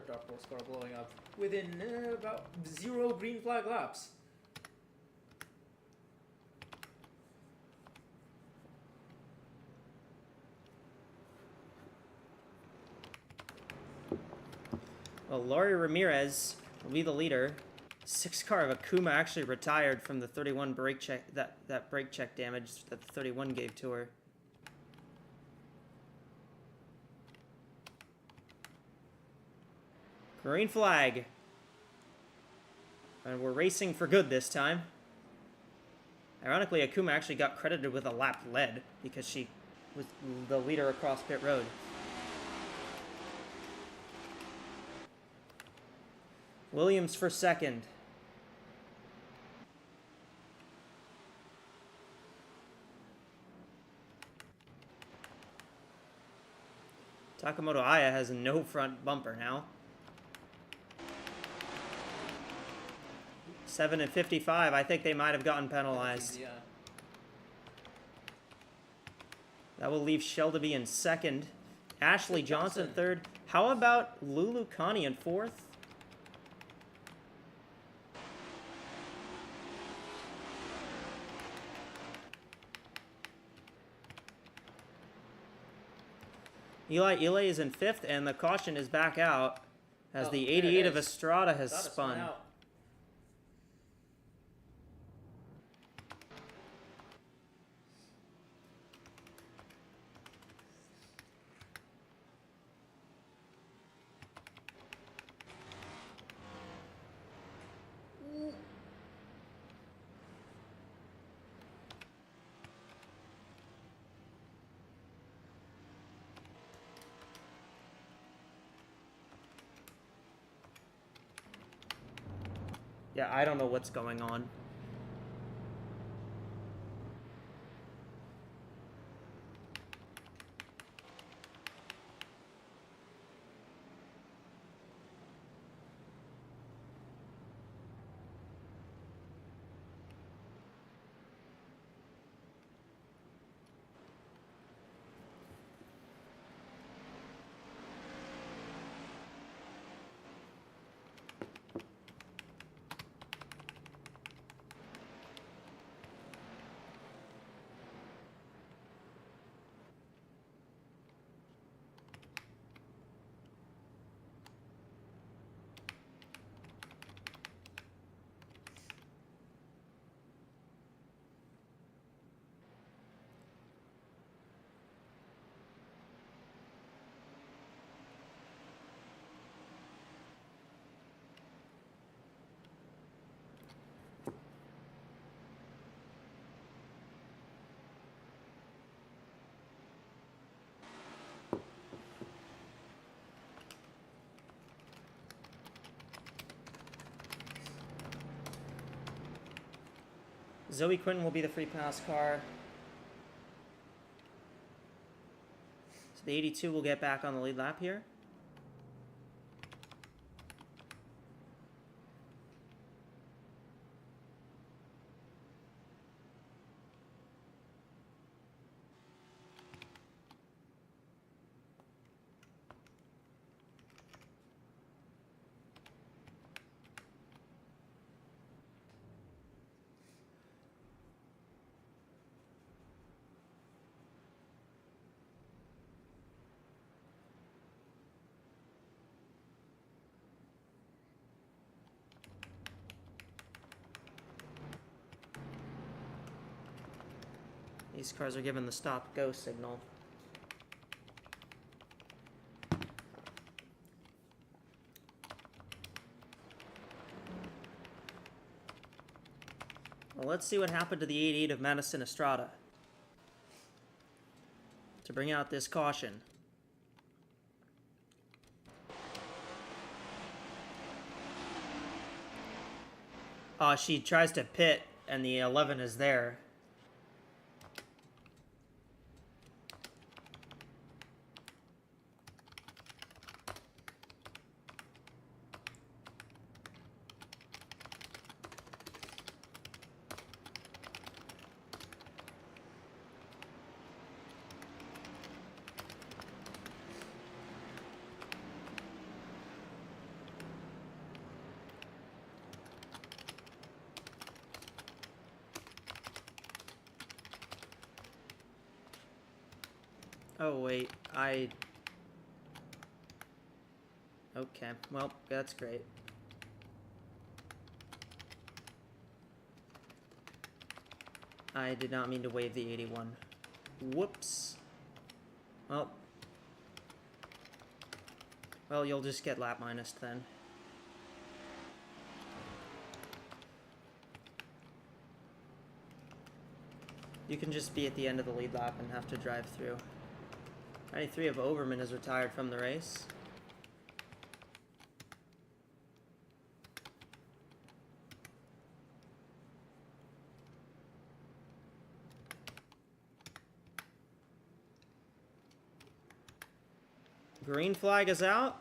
dark horse car blowing up within about 0 green flag laps. Well, Laurie Ramirez will be the leader. 6 car of Akuma actually retired from the 31 brake check, that brake check damage that the 31 gave to her. Green flag. And we're racing for good this time. Ironically, Akuma actually got credited with a lap led because she was the leader across pit road. Williams for second. Takamoto Aya has no front bumper now. 7 and 55. I think they might have gotten penalized. Yeah. That will leave Shelby in second. Ashley Johnson third. How about Lulu Connie in fourth? Eli is in fifth, and the caution is back out as the 88 of Estrada has spun. Out. Yeah, I don't know what's going on. Zoe Quinton will be the free pass car. So the 82 will get back on the lead lap here. These cars are given the stop-go signal. Well, let's see what happened to the 88 of Madison Estrada to bring out this caution. She tries to pit, and the 11 is there. Oh, wait, Okay, well, that's great. I did not mean to wave the 81. Whoops. Well, you'll just get lap minus then. You can just be at the end of the lead lap and have to drive through. 93 of Overman is retired from the race. Green flag is out.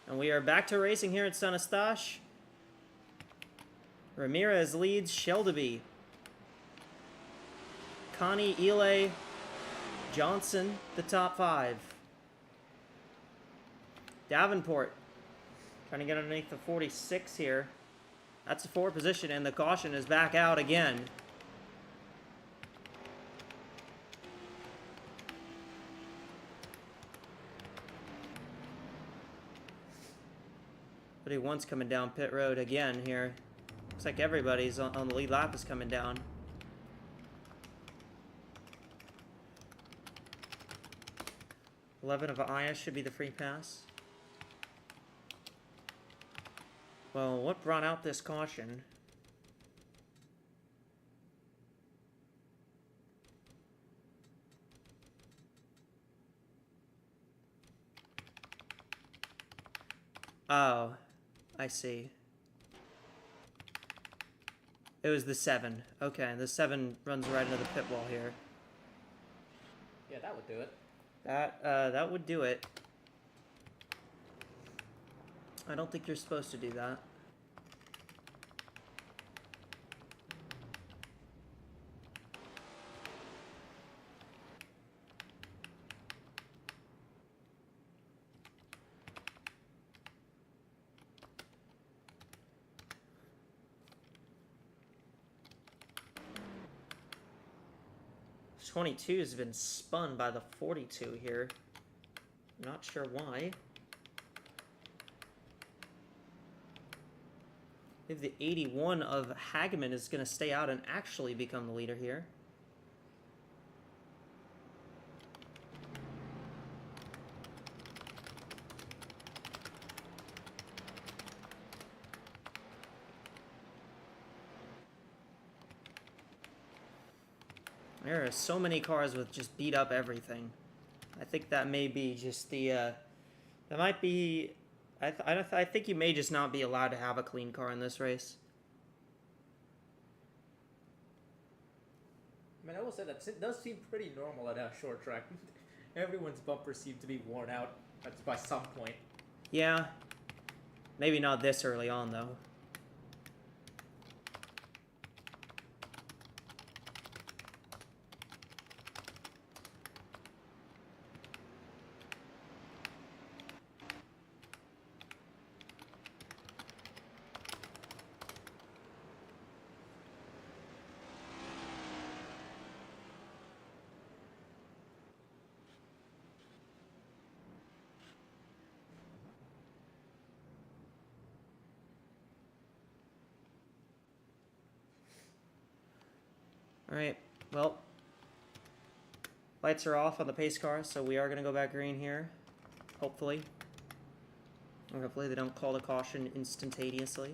And we are back to racing here at San Eustache. Ramirez leads Shelby. Connie, Ely, Johnson, the top 5. Davenport trying to get underneath the 46 here. That's a 4 position, and the caution is back out again. But he wants coming down pit road again here. Looks like everybody's on the lead lap is coming down. $11 of Aya should be the free pass. Well, what brought out this caution? Oh, I see. It was the 7. Okay, the 7 runs right into the pit wall here. Yeah, that would do it. That would do it. I don't think you're supposed to do that. This 22 has been spun by the 42 here. Not sure why. I believe the 81 of Hagman is going to stay out and actually become the leader here. There are so many cars with just beat up everything. I think that may be just the, that might be, I think you may just not be allowed to have a clean car in this race. I mean, I will say that it does seem pretty normal at a short track. Everyone's bumpers seem to be worn out by some point. Yeah. Maybe not this early on, though. Alright, well, lights are off on the pace car, so we are going to go back green here, hopefully. Or hopefully they don't call the caution instantaneously.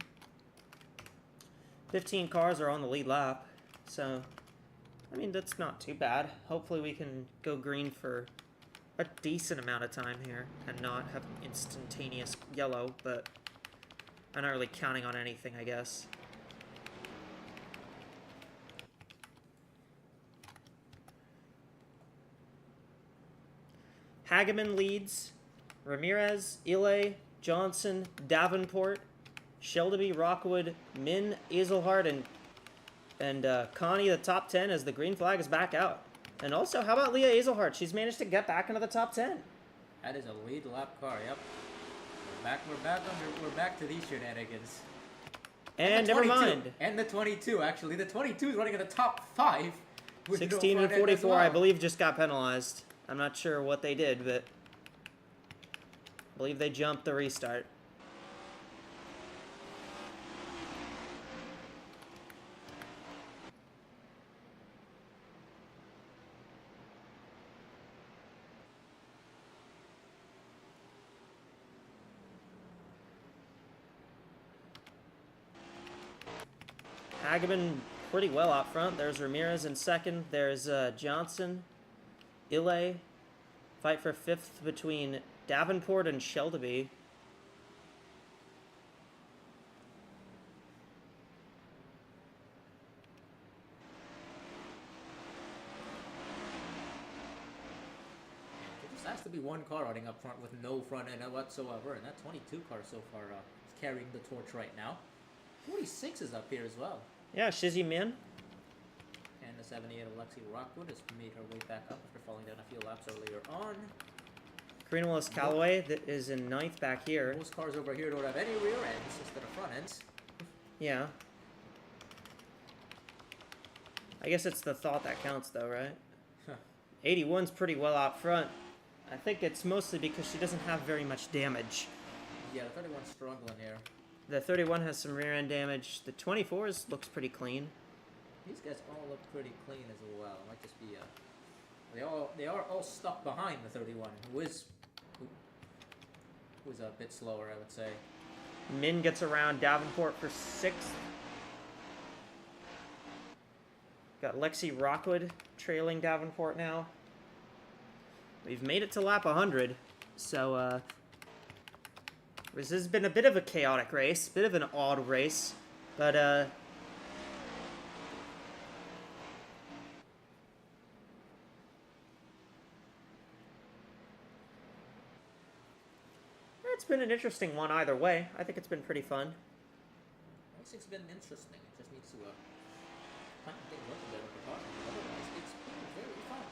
15 cars are on the lead lap, so, I mean, that's not too bad. Hopefully we can go green for a decent amount of time here and not have instantaneous yellow, but I'm not really counting on anything, I guess. Hageman leads, Ramirez, Ile, Johnson, Davenport, Shelby, Rockwood, Min, Azelhart, and Connie, the top 10, as the green flag is back out. And also, how about Leah Azelhart? She's managed to get back into the top 10. That is a lead lap car, yep. We're back to these shenanigans. And never mind. And the 22, actually. The 22 is running in the top 5. 16 and 44, well. I believe, just got penalized. I'm not sure what they did, but I believe they jumped the restart. Hageman pretty well out front. There's Ramirez in second. There's Johnson, Ile. Fight for fifth between Davenport and Shelby. There just has to be one car running up front with no front end whatsoever, and that 22 car so far is carrying the torch right now. 46 is up here as well. Yeah, Shizzy Min. And the 78 Alexi Rockwood has made her way back up after falling down a few laps earlier on. Karina Willis Calloway that is in ninth back here. Most cars over here don't have any rear ends instead of front ends. Yeah. I guess it's the thought that counts though, right? Huh. 81's pretty well out front. I think it's mostly because she doesn't have very much damage. Yeah, the 31's struggling here. The 31 has some rear end damage. The 24's looks pretty clean. These guys all look pretty clean as well. It might just be they are all stuck behind the 31, who is a bit slower, I would say. Min gets around Davenport for sixth. Got Lexi Rockwood trailing Davenport now. We've made it to lap 100, so this has been a bit of a chaotic race, bit of an odd race, but it's been an interesting one either way. I think it's been pretty fun. Racing's been interesting. It just needs to find things up a bit with the car. Otherwise, it's been very fun.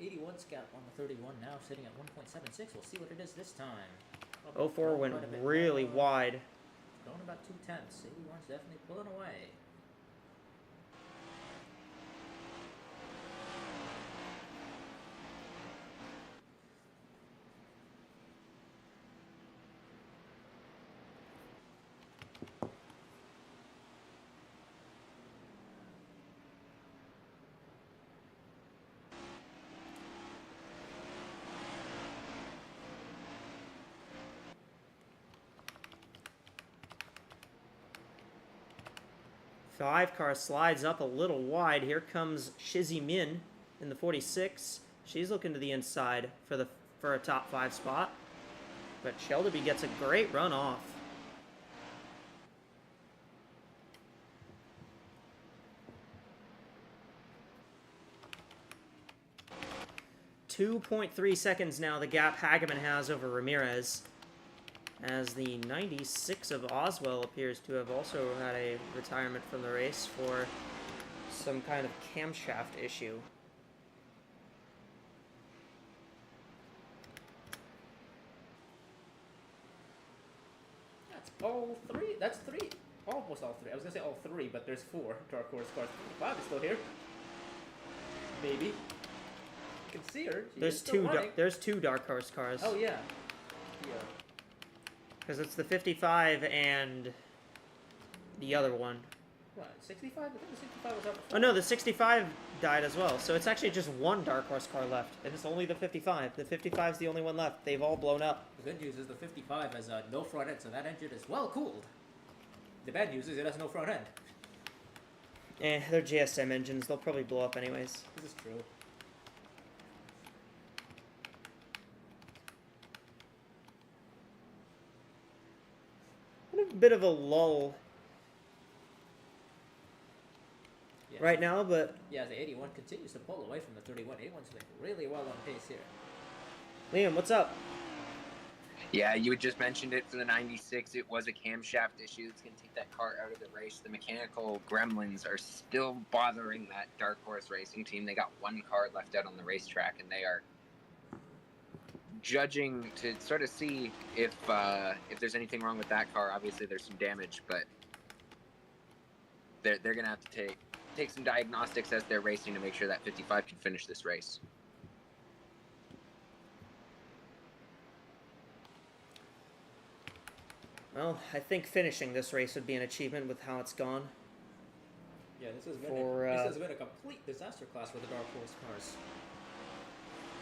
81's got on the 31 now, sitting at 1.76. We'll see what it is this time. 04 went really wide. Going about 2 tenths. 81's definitely pulling away. Five car slides up a little wide. Here comes Shizzy Min in the 46. She's looking to the inside for a top 5 spot. But Shelby gets a great run off. 2.3 seconds now, the gap Hageman has over Ramirez. As the 96 of Oswell appears to have also had a retirement from the race for some kind of camshaft issue. That's all three. That's three. Almost all three. I was gonna say all three, but there's four Dark Horse cars. 55 is still here. Maybe. You can see her. There's two Dark Horse cars. Oh yeah. Yeah. Because it's the 55 and the other one. What? 65? I think the 65 was up before. Oh no, the 65 died as well. So it's actually just one Dark Horse car left, and it's only the 55. The 55 is the only one left. They've all blown up. The good news is the 55 has no front end, so that engine is well cooled. The bad news is it has no front end. They're GSM engines. They'll probably blow up anyways. This is true. A bit of a lull Yeah, right now, but yeah, the 81 continues to pull away from the 31. 81's doing really well on pace here. Liam, what's up? Yeah, you had just mentioned it for the 96. It was a camshaft issue. It's going to take that car out of the race. The mechanical gremlins are still bothering that Dark Horse Racing team. They got one car left out on the racetrack, and they are judging to sort of see if there's anything wrong with that car. Obviously, there's some damage, but they're going to have to take some diagnostics as they're racing to make sure that 55 can finish this race. Well, I think finishing this race would be an achievement with how it's gone. Yeah, this has been a complete disaster class for the Dark Horse cars.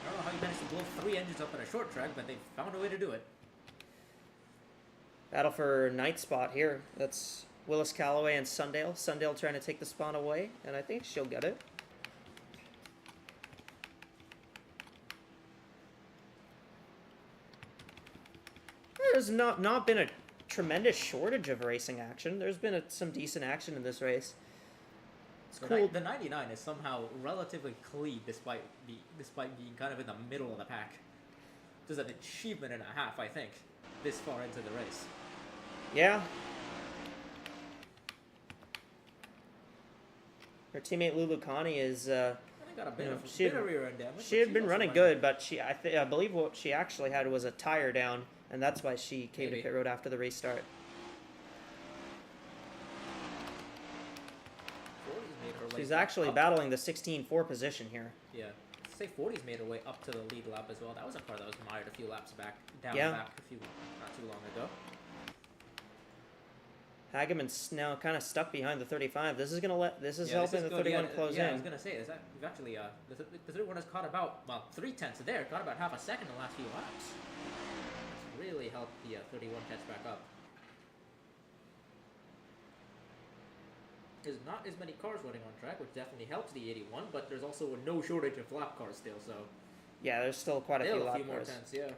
I don't know how you managed to blow 3 engines up at a short track, but they found a way to do it. Battle for ninth spot here. That's Willis Calloway and Sundale. Sundale trying to take the spot away, and I think she'll get it. There's not been a tremendous shortage of racing action. There's been some decent action in this race. It's cool. The 99 is somehow relatively clean despite being kind of in the middle of the pack. There's an achievement and a half, I think, this far into the race. Yeah. Her teammate Lulu Connie is. I think got a bit of rear end damage. She had been running good, but I believe what she actually had was a tire down, and that's why she came to pit road after the race start. She's actually battling the 16-4 position here. Yeah. Say 40's made her way up to the lead lap as well. That was a car that was mired a few laps back, down the back not too long ago. Hageman's now kind of stuck behind the 35. This is helping the 31 close in. Yeah, I was gonna say, is that we've actually the 31 has caught about 3/10 there, caught about half a second in the last few laps. That's really helped the 31 catch back up. There's not as many cars running on track, which definitely helps the 81, but there's also no shortage of lap cars still, so... Yeah, there's still quite a few lap cars. more tenths, yeah.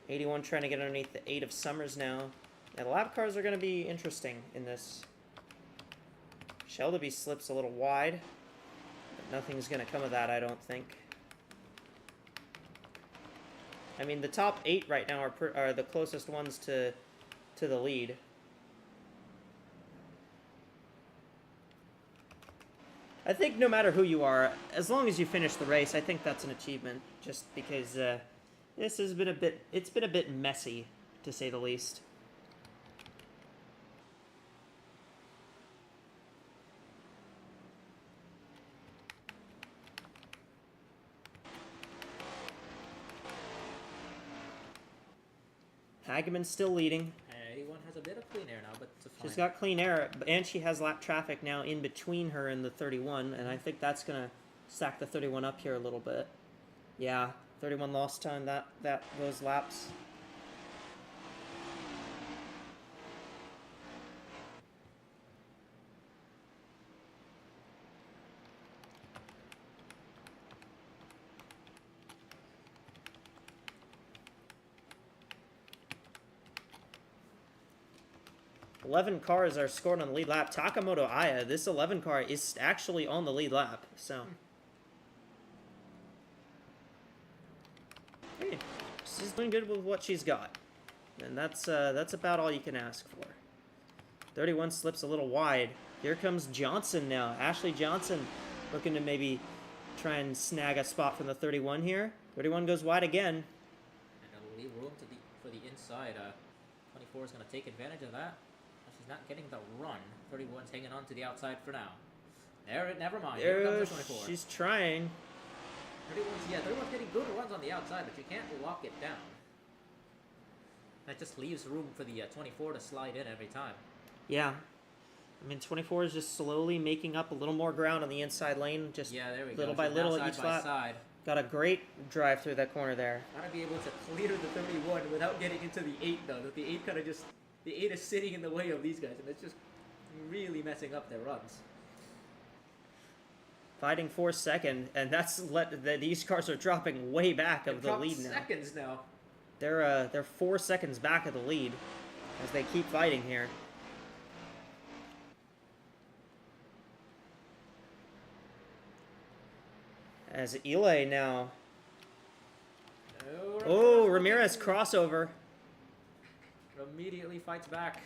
'81 trying to get underneath the 8 of Summers now. Yeah, the lap cars are going to be interesting in this. Shelby slips a little wide, but nothing's going to come of that, I don't think. I mean, the top 8 right now are the closest ones to the lead. I think no matter who you are, as long as you finish the race, I think that's an achievement. Just because this has been it's been a bit messy, to say the least. Hageman's still leading. 81 has a bit of clean air now, but it's fine. She's got clean air, and she has lap traffic now in between her and the 31, and I think that's going to stack the 31 up here a little bit. Yeah, 31 lost time, those laps. 11 cars are scored on the lead lap. Takamoto Aya, this 11 car is actually on the lead lap. So, hey, she's doing good with what she's got, and that's about all you can ask for. 31 slips a little wide. Here comes Johnson now. Ashley Johnson looking to maybe try and snag a spot from the 31 here. 31 goes wide again. And it'll leave room for the inside. 24 is going to take advantage of that. She's not getting the run. 31's hanging on to the outside for now. Never mind. Here comes the 24. She's trying. 31's getting good runs on the outside, but you can't lock it down. That just leaves room for the 24 to slide in every time. Yeah. I mean, 24 is just slowly making up a little more ground on the inside lane, just there we little go. by So little now each side by lap. side. Got a great drive through that corner there. Gotta be able to clear the 31 without getting into the 8 though. The 8 kind of just, the 8 is sitting in the way of these guys, and it's just really messing up their runs. Fighting for second, and these cars are dropping way back of the lead now. Seconds now. They're 4 seconds back of the lead as they keep fighting here. As Ile now. Oh, Ramirez crossover. Immediately fights back.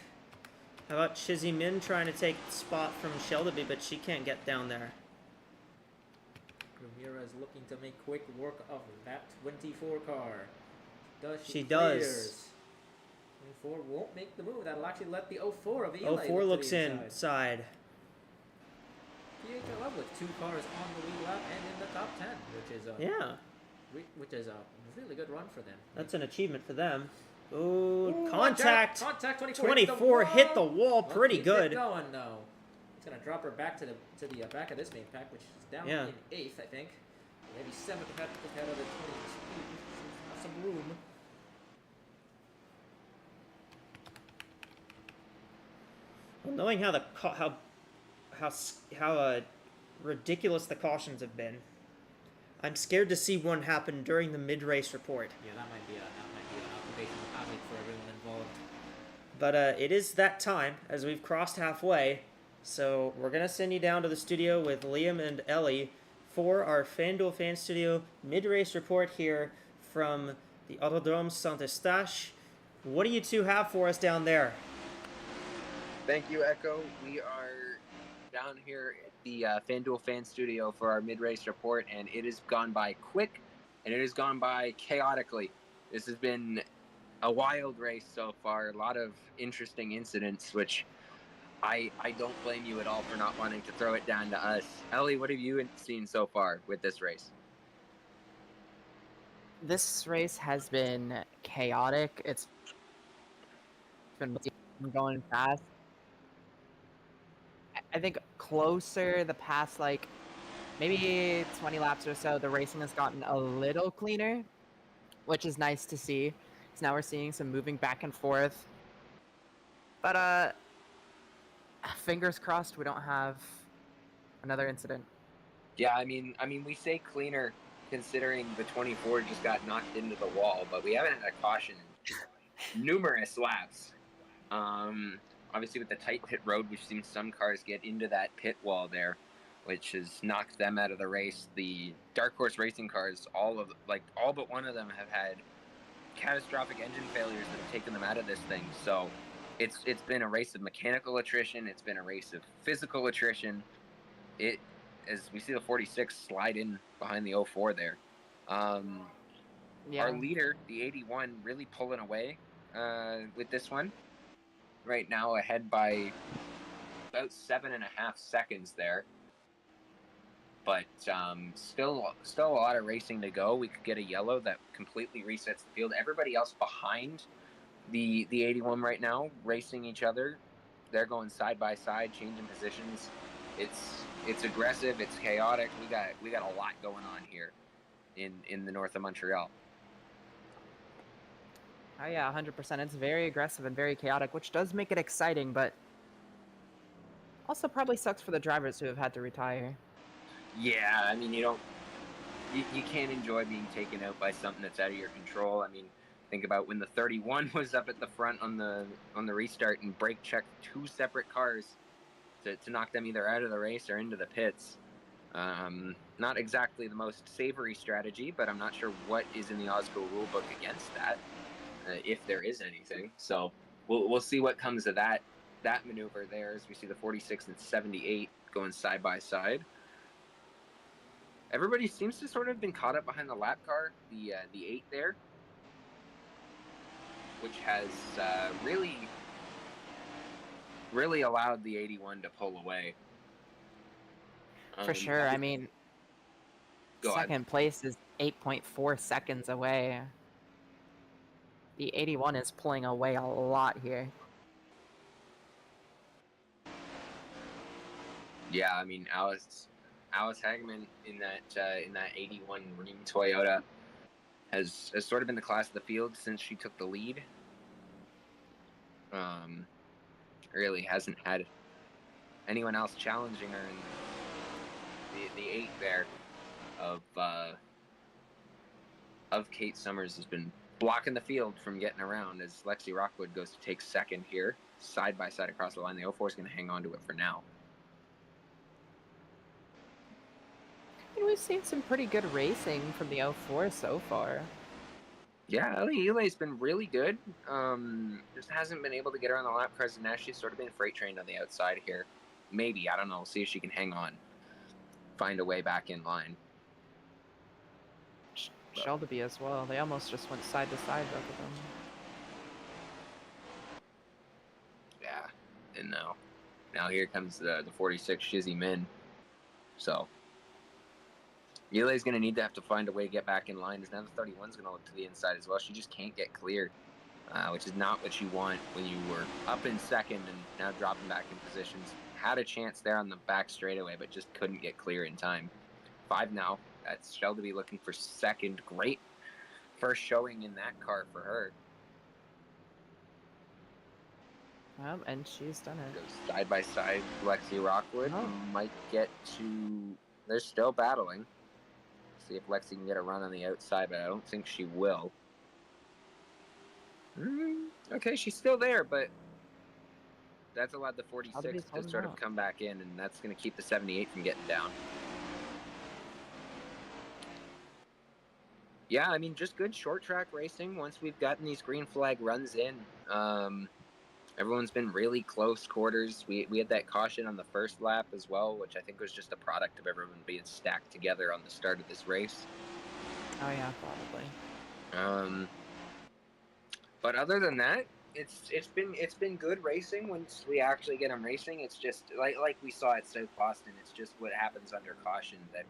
How about Chizzy Min trying to take the spot from Shelby, but she can't get down there. Ramirez looking to make quick work of that 24 car. She does. Clears. 24 won't make the move. That'll actually let the 04 of Eli 04 looks inside. PHLF with 2 cars on the lead lap and in the top 10, which is a really good run for them. That's an achievement for them. Ooh, contact. Contact 24 hit the wall pretty good. Going though. It's gonna drop her back to the back of this main pack, which is down in 8th, I think. Maybe 7th ahead of the 22. Have some room. Well, knowing how ridiculous the cautions have been, I'm scared to see one happen during the mid-race report. Yeah, that might be an occupational hazard for everyone involved. But it is that time, as we've crossed halfway, so we're going to send you down to the studio with Liam and Ellie for our FanDuel Fan Studio mid-race report here from the Autodrome Saint-Eustache. What do you two have for us down there? Thank you, Echo. We are down here at the FanDuel Fan Studio for our mid-race report, and it has gone by quick, and it has gone by chaotically. This has been a wild race so far, a lot of interesting incidents, which I don't blame you at all for not wanting to throw it down to us. Ellie, what have you seen so far with this race? This race has been chaotic. It's been going fast. I think closer the past, like, maybe 20 laps or so, the racing has gotten a little cleaner, which is nice to see. So now we're seeing some moving back and forth. But, fingers crossed we don't have another incident. Yeah, I mean, we say cleaner considering the 24 just got knocked into the wall, but we haven't had a caution in numerous laps. Obviously, with the tight pit road, we've seen some cars get into that pit wall there, which has knocked them out of the race. The Dark Horse Racing cars, all but one of them have had catastrophic engine failures that have taken them out of this thing. So it's been a race of mechanical attrition. It's been a race of physical attrition. As we see the 46 slide in behind the 04 there. Our leader, the 81, really pulling away with this one. Right now ahead by about 7.5 seconds there. But still a lot of racing to go. We could get a yellow that completely resets the field. Everybody else behind the 81 right now, racing each other. They're going side by side, changing positions. It's aggressive, it's chaotic. We got a lot going on here in the north of Montreal. Oh yeah, 100%. It's very aggressive and very chaotic, which does make it exciting, but also probably sucks for the drivers who have had to retire. Yeah, I mean, you can't enjoy being taken out by something that's out of your control. I mean, Think about when the 31 was up at the front on the restart and brake checked 2 separate cars to knock them either out of the race or into the pits. Not exactly the most savory strategy, but I'm not sure what is in the AWSCO rulebook against that, if there is anything. So we'll see what comes of that maneuver there, as we see the 46 and 78 going side by side. Everybody seems to sort of have been caught up behind the lap car, the 8 there, which has really allowed the 81 to pull away. For sure. I mean, second place is 8.4 seconds away. The 81 is pulling away a lot here. Yeah, I mean, Alice Hageman in that 81 green Toyota has sort of been the class of the field since she took the lead. Really hasn't had anyone else challenging her in the 8 there of Kate Summers has been blocking the field from getting around as Lexi Rockwood goes to take second here, side by side across the line. The 04 is going to hang on to it for now. And we've seen some pretty good racing from the 04 so far. Yeah, Eli's been really good. Just hasn't been able to get around the lap cars, and now she's sort of been freight trained on the outside here. Maybe, I don't know. We'll see if she can hang on, find a way back in line. Shelby as well. They almost just went side to side, both of them. Yeah, and now here comes the 46 Shizzy Min. So Eli's going to need to have to find a way to get back in line. Now the 31's going to look to the inside as well. She just can't get clear, which is not what you want when you were up in second and now dropping back in positions. Had a chance there on the back straightaway, but just couldn't get clear in time. 5 now. That's Shelby looking for second. Great first showing in that car for her. And she's done it. Goes side by side. Lexi Rockwood might get to... They're still battling. See if Lexi can get a run on the outside, but I don't think she will. Okay, she's still there, but that's allowed the 46 to sort of come back in, and that's going to keep the 78 from getting down. Yeah, I mean, just good short track racing once we've gotten these green flag runs in. Everyone's been really close quarters. We had that caution on the first lap as well, which I think was just a product of everyone being stacked together on the start of this race. Oh yeah, probably. But other than that, it's been good racing once we actually get them racing. It's just like we saw at South Boston. It's just what happens under caution that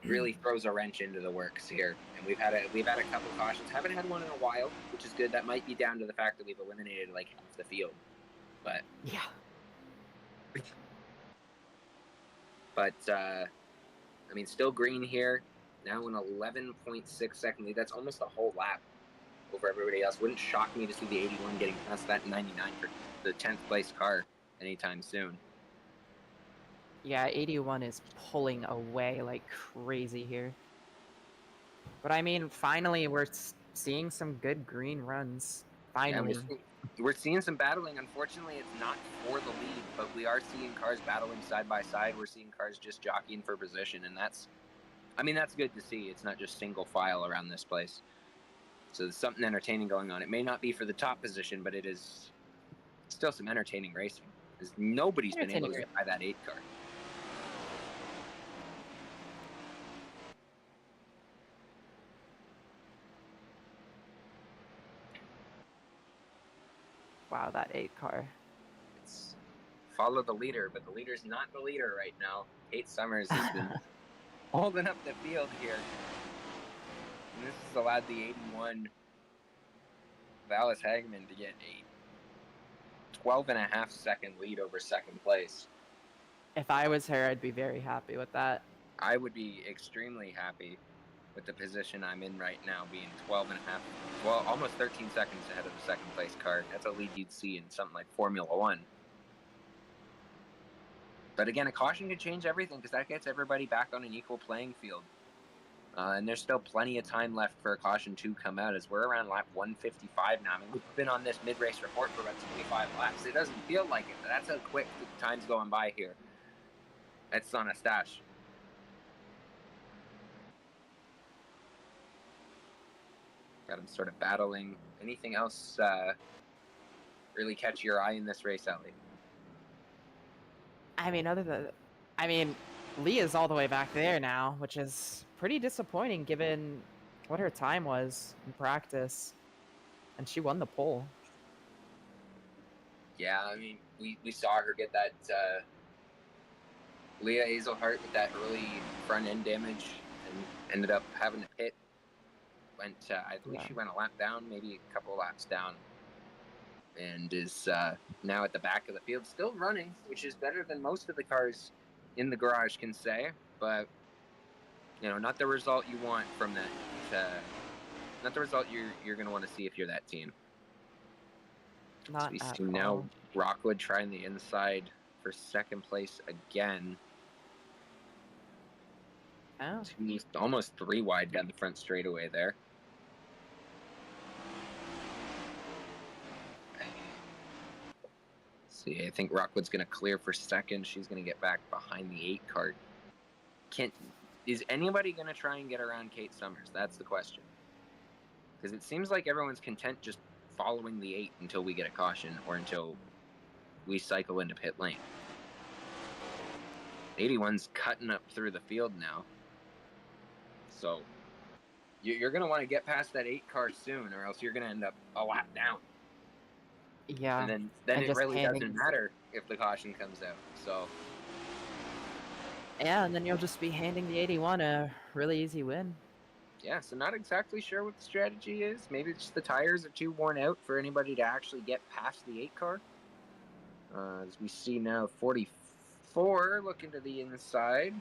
really throws a wrench into the works here. And we've had a couple cautions. Haven't had one in a while, which is good. That might be down to the fact that we've eliminated like half the field. But yeah. But I mean, still green here. Now an 11.6 second lead. That's almost a whole lap over everybody else. Wouldn't shock me to see the 81 getting past that 99 for the 10th place car anytime soon. Yeah, 81 is pulling away like crazy here. But I mean, finally, we're seeing some good green runs. Finally. Yeah, we're seeing some battling. Unfortunately, it's not for the lead, but we are seeing cars battling side by side. We're seeing cars just jockeying for position, and that's good to see. It's not just single file around this place. So there's something entertaining going on. It may not be for the top position, but it is still some entertaining racing. Because nobody's been able to get by that 8 car. Wow, that 8 car. It's follow the leader, but the leader's not the leader right now. Kate Summers has been holding up the field here. And this has allowed the 81 Alice Hageman to get a 12.5 second lead over second place. If I was her, I'd be very happy with that. I would be extremely happy with the position I'm in right now, being 12.5, well, almost 13 seconds ahead of the second place car. That's a lead you'd see in something like Formula One. But again, a caution could change everything because that gets everybody back on an equal playing field. And there's still plenty of time left for a caution to come out as we're around lap 155 now. I mean, we've been on this mid-race report for about 25 laps. It doesn't feel like it, but that's how quick the time's going by here at Sonastache. Got him sort of battling. Anything else really catch your eye in this race, Ellie? I mean, Leah's all the way back there now, which is pretty disappointing given what her time was in practice. And she won the pole. Yeah, I mean, we saw her get that Leah Hazelhart with that early front end damage and ended up having to pit. I believe she went a lap down, maybe a couple of laps down, and is now at the back of the field, still running, which is better than most of the cars in the garage can say, but not the result you want from that. Not the result you're going to want to see if you're that team. Not so we at see all. now Rockwood trying the inside for second place again. Oh. Almost 3 wide down the front straightaway there. See, I think Rockwood's going to clear for second. She's going to get back behind the 8 cart. Is anybody going to try and get around Kate Summers? That's the question. Because it seems like everyone's content just following the 8 until we get a caution or until we cycle into pit lane. 81's cutting up through the field now. So you're going to want to get past that 8 car soon, or else you're going to end up a lap down. Yeah. And then and it just really handing- doesn't matter if the caution comes out. So Yeah, and then you'll just be handing the 81 a really easy win. yeah, so not exactly sure what the strategy is. Maybe it's just the tires are too worn out for anybody to actually get past the 8 car. As we see now, 44 looking to the inside.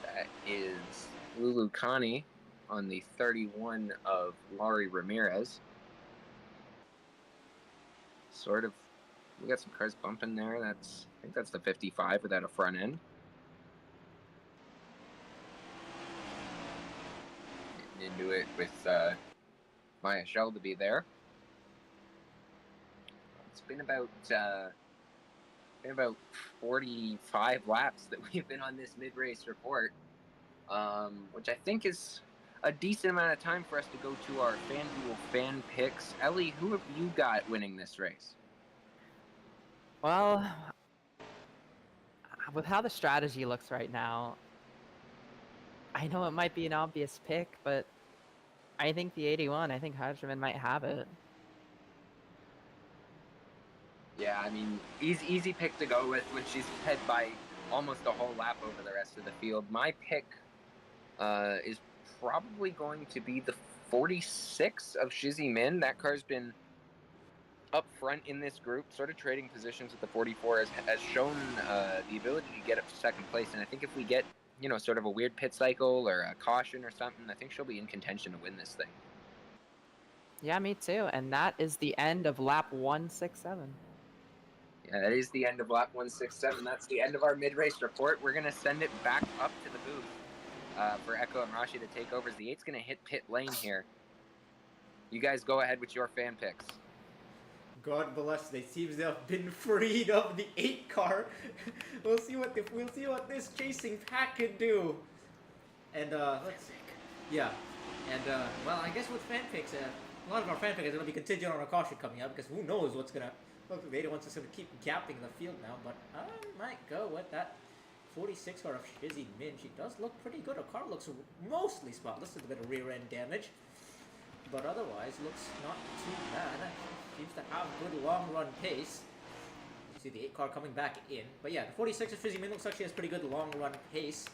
That is Lulu Connie on the 31 of Laurie Ramirez. We got some cars bumping there. I think that's the 55 without a front end. Getting into it with Maya Shelby there. It's been about 45 laps that we've been on this mid-race report, which I think is a decent amount of time for us to go to our FanDuel fan picks. Ellie, who have you got winning this race? Well, with how the strategy looks right now, I know it might be an obvious pick, but I think the 81, I think Hydroman might have it. Yeah, I mean, easy pick to go with when she's fed by almost a whole lap over the rest of the field. My pick is probably going to be the 46 of Shizzy Min. That car's been up front in this group, sort of trading positions with the 44, has shown the ability to get up to second place. And I think if we get, sort of a weird pit cycle or a caution or something, I think she'll be in contention to win this thing. Yeah, me too. And that is the end of lap 167. Yeah, that is the end of lap 167. That's the end of our mid-race report. We're going to send it back up to the booth for Echo and Rashi to take over as the 8's going to hit pit lane here. You guys go ahead with your fan picks. God bless, they seems to have been freed of the 8 car. We'll see what this chasing pack can do. And let's see. Yeah. And well, I guess with fan picks, a lot of our fan picks are going to be contingent on a caution coming up, because who knows what's going to. Look, the 81's just going to keep gapping the field now, but I might go with that 46 car of Shizzy Min. She does look pretty good. Her car looks mostly spotless, with a bit of rear end damage, but otherwise looks not too bad. Seems to have good long run pace. You see the 8 car coming back in, but yeah, the 46 of Shizzy Min looks like she has pretty good long run pace.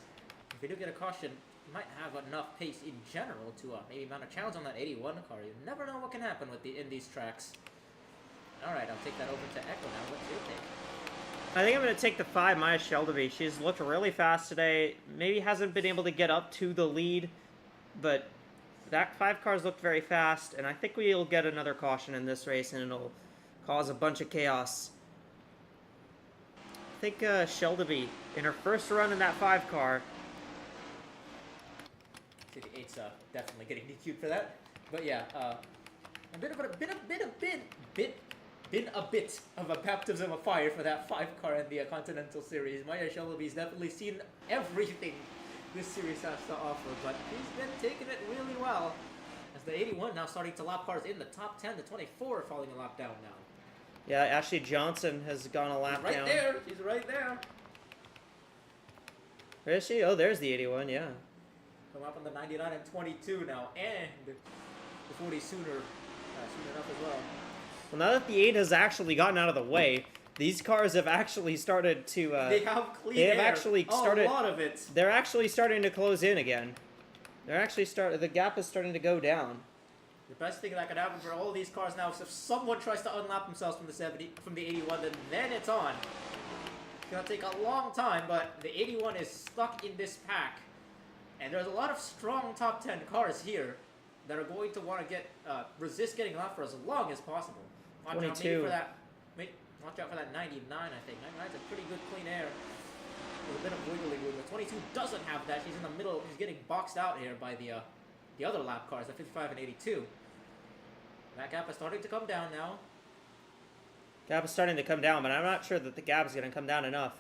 If we do get a caution, you might have enough pace in general to maybe mount a challenge on that 81 car. You never know what can happen in these tracks. Alright, I'll take that over to Echo now. What's your take? I think I'm going to take the 5, Maya Shelby. She's looked really fast today. Maybe hasn't been able to get up to the lead, but that 5 car's looked very fast, and I think we'll get another caution in this race, and it'll cause a bunch of chaos. I think Shelby, in her first run in that 5 car, the 8's definitely getting DQ'd for that. But yeah, a bit of a baptism of fire for that 5 car in the Continental Series. Maya Shelby's definitely seen everything this series has to offer, but he's been taking it really well. As the 81 now starting to lap cars in the top 10, the 24 falling a lap down now. Yeah, Ashley Johnson has gone a lap Right down. there, she's right there. Where is she? Oh, there's the 81, yeah. Come up on the 99 and 22 now, and the 40 sooner enough as well. Well, now that the 8 has actually gotten out of the way, these cars have actually started to... they have clean they have air. actually started... A lot of it. They're actually starting to close in again. They're actually the gap is starting to go down. The best thing that could happen for all these cars now is if someone tries to unlap themselves from the 81, then it's on. It's gonna take a long time, but the 81 is stuck in this pack. And there's a lot of strong top 10 cars here that are going to want to resist getting off for as long as possible. Watch 22. out maybe for that. Watch out for that 99, I think. 99's a pretty good clean air. With a bit of wiggling room. The 22 doesn't have that. She's in the middle. She's getting boxed out here by the other lap cars, the 55 and 82. That gap is starting to come down now. Gap is starting to come down, but I'm not sure that the gap is going to come down enough.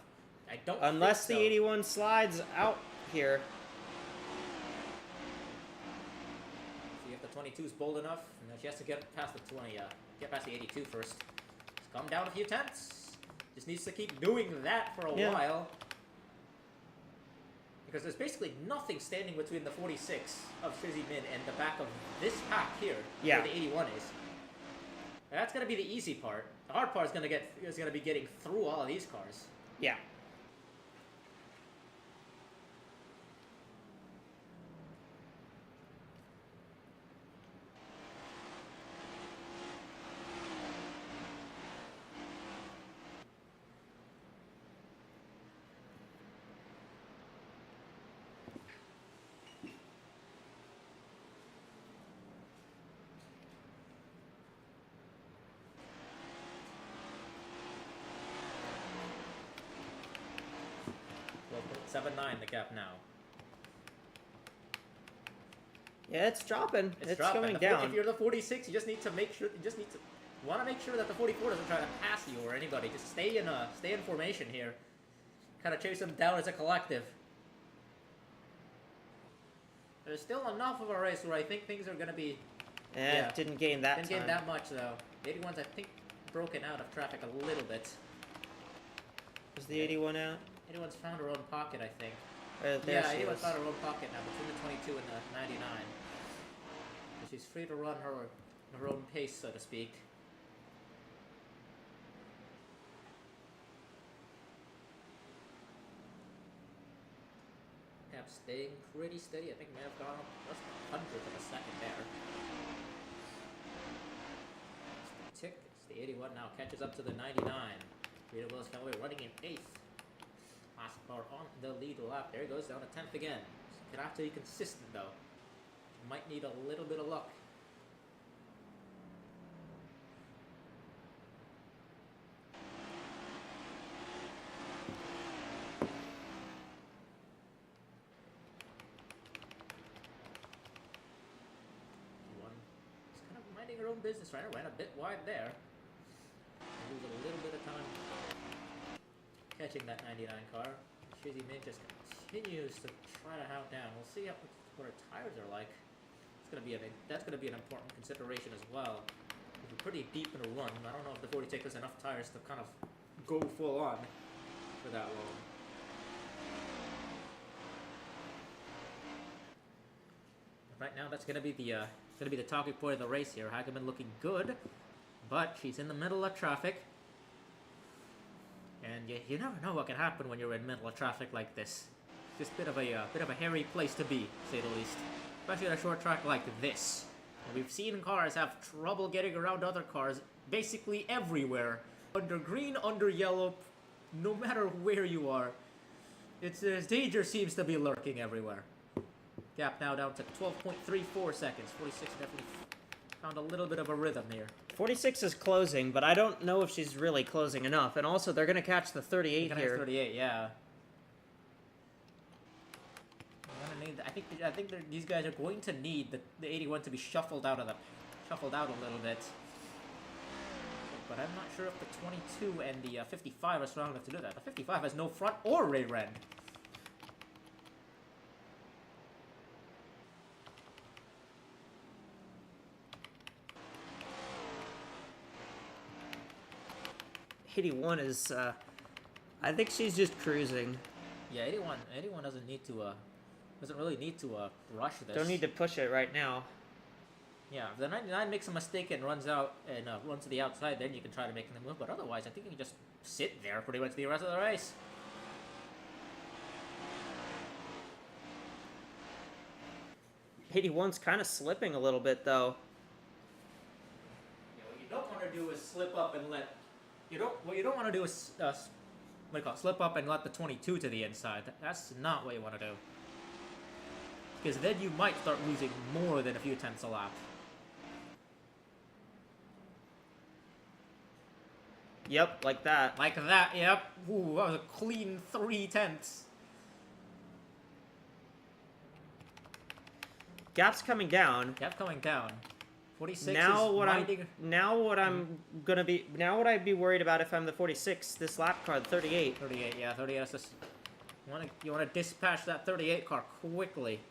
I don't Unless think the so. 81 slides out here. See if the 22 is bold enough. And then she has to get past the 20. Get past the 82 first. Just come down a few tenths. Just needs to keep doing that for a while. Because there's basically nothing standing between the 46 of Shizzy Min and the back of this pack here, where the 81 is. And that's gonna be the easy part. The hard part is gonna be getting through all of these cars. Yeah. Well, 7.9 the gap now. Yeah, it's dropping. It's dropping. going If down. you're the 46, you just need to make sure. Want to make sure that the 44 doesn't try to pass you or anybody. Just stay in formation here. Kind of chase them down as a collective. There's still enough of a race where I think things are gonna be. Didn't gain that Didn't time. gain that much though. The 81's I think broken out of traffic a little bit. Is the 81 out? 81's found her own pocket, I think. There she 81's is. found her own pocket now between the 22 and the 99. So she's free to run her own pace, so to speak. Gap staying pretty steady. I think may have gone up just a hundredth of a second there. It's the tick. It's the 81 now catches up to the 99. Rita Willis Callaway running in 8th. Last car on the lead lap. There he goes down to 10th again. Gonna have to be consistent though. Might need a little bit of luck. Her own business right now. Ran a bit wide there. Lose a little bit of time catching that 99 car. Shizzy Min just continues to try to hound down. We'll see what her tires are like. That's gonna be an important consideration as well. We're pretty deep in a run. I don't know if the 46 has enough tires to kind of go full on for that long. Right now, that's gonna be the talking point of the race here. Hageman looking good, but she's in the middle of traffic, and you never know what can happen when you're in the middle of traffic like this. It's just a bit of a hairy place to be, to say the least, especially on a short track like this. And we've seen cars have trouble getting around other cars basically everywhere, under green, under yellow, no matter where you are. Danger seems to be lurking everywhere. Gap now down to 12.34 seconds. 46 definitely found a little bit of a rhythm here. 46 is closing, but I don't know if she's really closing enough. And also, they're going to catch the 38 here. 38, yeah. We're gonna need these guys are going to need the 81 to be shuffled out a little bit. But I'm not sure if the 22 and the 55 are strong enough to do that. The 55 has no front or rear end. '81 is, I think she's just cruising. Yeah, 81 doesn't really need to rush this. Don't need to push it right now. Yeah, if the 99 makes a mistake and runs out and runs to the outside, then you can try to make the move. But otherwise, I think you can just sit there pretty much the rest of the race. '81's kind of slipping a little bit, though. Yeah, what you don't want to do is slip up and let... What you don't want to do is... slip up and let the 22 to the inside. That's not what you want to do. Because then you might start losing more than a few tenths a lap. Yep, like that. Like that, yep. Ooh, that was a clean 3 tenths. Gap's coming down. Gap coming down. 46 Now is what minding... what I'd be worried about if I'm the 46, this lap car, 38. 38, yeah, 38 is just... You want to dispatch that 38 car quickly.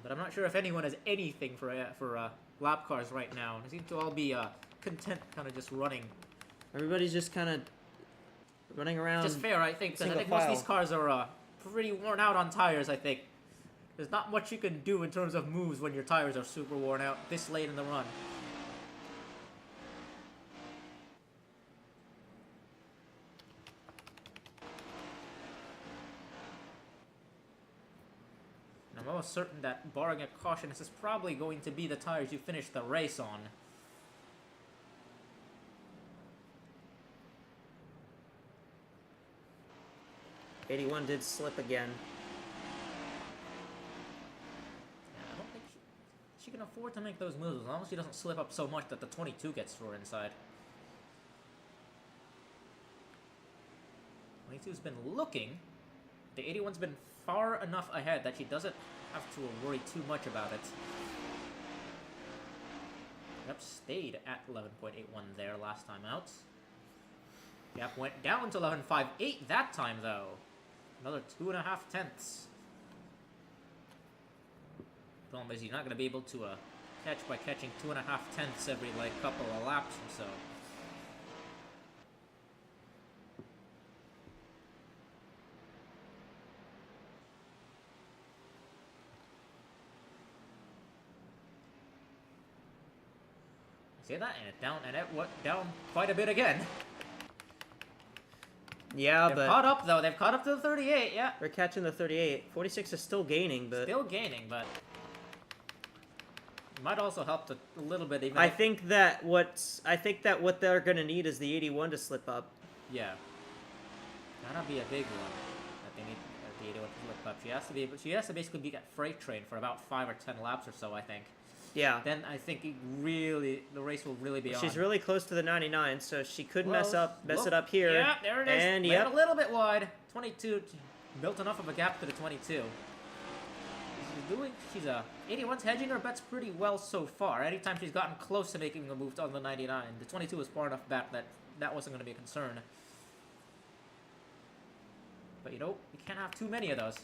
But I'm not sure if anyone has anything for lap cars right now. They seem to all be content kind of just running. Everybody's just kind of running around. Just fair, I think, because I think most of these cars are pretty worn out on tires, I think. There's not much you can do in terms of moves when your tires are super worn out this late in the run. And I'm almost certain that, barring a caution, this is probably going to be the tires you finish the race on. '81 did slip again. I don't think she can afford to make those moves as long as she doesn't slip up so much that the 22 gets to her inside. 22's been looking. The 81's been far enough ahead that she doesn't have to worry too much about it. Yep, stayed at 11.81 there last time out. Gap went down to 11.58 that time though. Another 2.5 tenths. Problem is, you're not going to be able to catch by catching 2.5 tenths every couple of laps or so. See that? And down quite a bit again. Yeah, They've but caught up though. They've caught up to the 38. Yeah. they're catching the 38. 46 is still gaining, but Still gaining, but it might also help a little bit. Even I think that what they're gonna need is the 81 to slip up. Yeah. That'll be a big one. That they need the 81 to flip up. She has to basically be at freight train for about 5 or 10 laps or so, I think. Yeah. Then I think the race will really be on. She's really close to the 99, so she could mess it up here. Yeah, there it is. And Went a little bit wide. 22 built enough of a gap to the 22. She's 81's hedging her bets pretty well so far. Anytime she's gotten close to making a move on the 99, the 22 was far enough back that wasn't going to be a concern. But you can't have too many of those.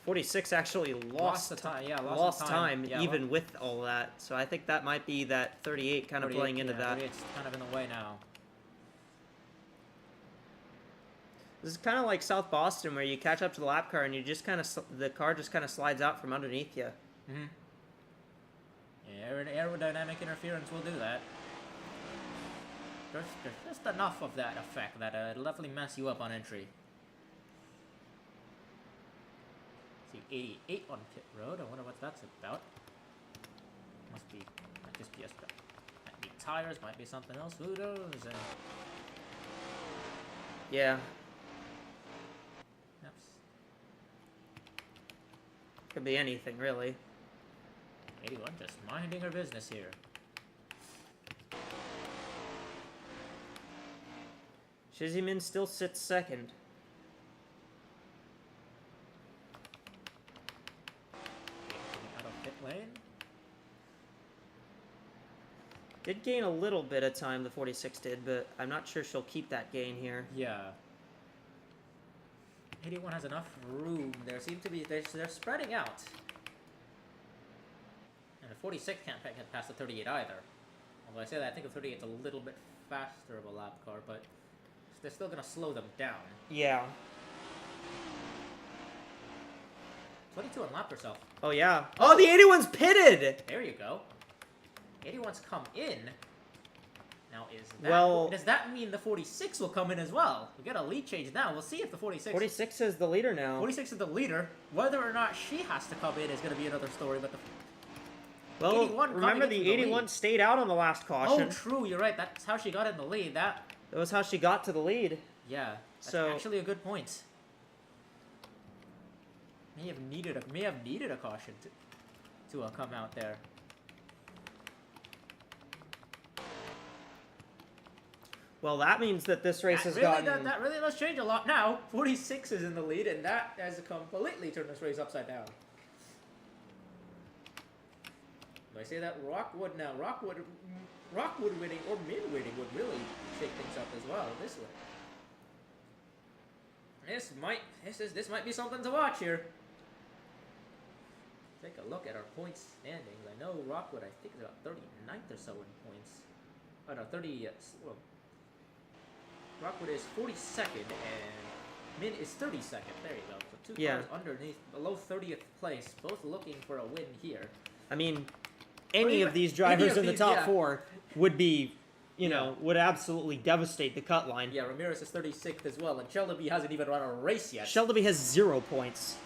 46 actually lost time. Yeah, lost time even with all that. So I think that might be that 38 kind of playing into that. It's kind of in the way now. This is kind of like South Boston, where you catch up to the lap car and you just the car just kind of slides out from underneath you. Mm-hmm. Yeah, aerodynamic interference will do that. There's just enough of that effect that it'll definitely mess you up on entry. See, 88 on pit road. I wonder what that's about. Might just be might be tires, might be something else. Who knows? Yeah. Yep. Could be anything, really. 81 just minding her business here. Shizimin still sits second. Did gain a little bit of time, the 46 did, but I'm not sure she'll keep that gain here. Yeah. 81 has enough room. There seem to be they're spreading out. And the 46 can't get past the 38 either. Although I say that I think the 38's a little bit faster of a lap car, but they're still gonna slow them down. Yeah. 22 on lap herself. Oh, yeah. Oh, the 81's pitted! There you go. 81's come in. Now, does that mean the 46 will come in as well? We got a lead change now. We'll see if the 46... 46 is the leader now. 46 is the leader. Whether or not she has to come in is going to be another story, but the... Well, remember the 81 stayed out on the last caution. Oh, true. You're right. That's how she got in the lead. That was how she got to the lead. Yeah. That's actually a good point. May have needed a caution to come out there. Well, that means that this race has gotten... That really does change a lot now. 46 is in the lead, and that has completely turned this race upside down. If I say that Rockwood now, Rockwood winning or Min winning would really shake things up as well this way. This might be something to watch here. Take a look at our points standings. I know Rockwood, I think, is about 39th or so in points. Oh no, 30. Well, Rockwood is 42nd and Min is 32nd. There you go. So two cars underneath, below 30th place, both looking for a win here. I mean, any of these drivers in the top four would be, you know, would absolutely devastate the cut line. Yeah, Ramirez is 36th as well, and Shelby hasn't even run a race yet. Shelby has 0 points.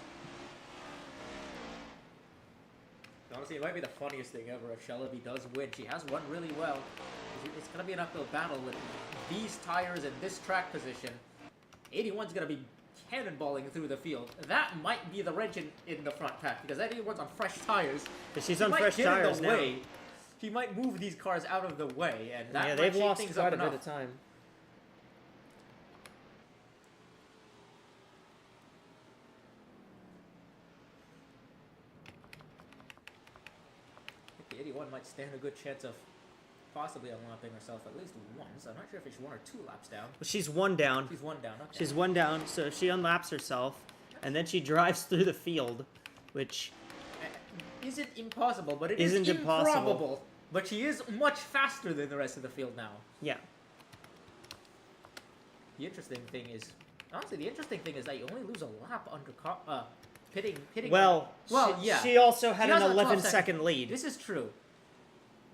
Honestly, it might be the funniest thing ever if Shelby does win. She has won really well. It's going to be an uphill battle with these tires and this track position. 81's going to be cannonballing through the field. That might be the wrench in the front pack, because 81's on fresh tires. But she's on fresh tires now. She might move these cars out of the way, and that they've lost quite a bit of time. The 81 might stand a good chance of possibly unlapping herself at least once. I'm not sure if it's 1 or 2 laps down. Well, she's 1 down. She's 1 down, okay. She's 1 down, so she unlaps herself, and then she drives through the field, which... isn't impossible, but it isn't improbable. But she is much faster than the rest of the field now. Yeah. The interesting thing is... Honestly, the interesting thing is that you only lose a lap under... pitting... Well, she also had an 11-second lead. This is true.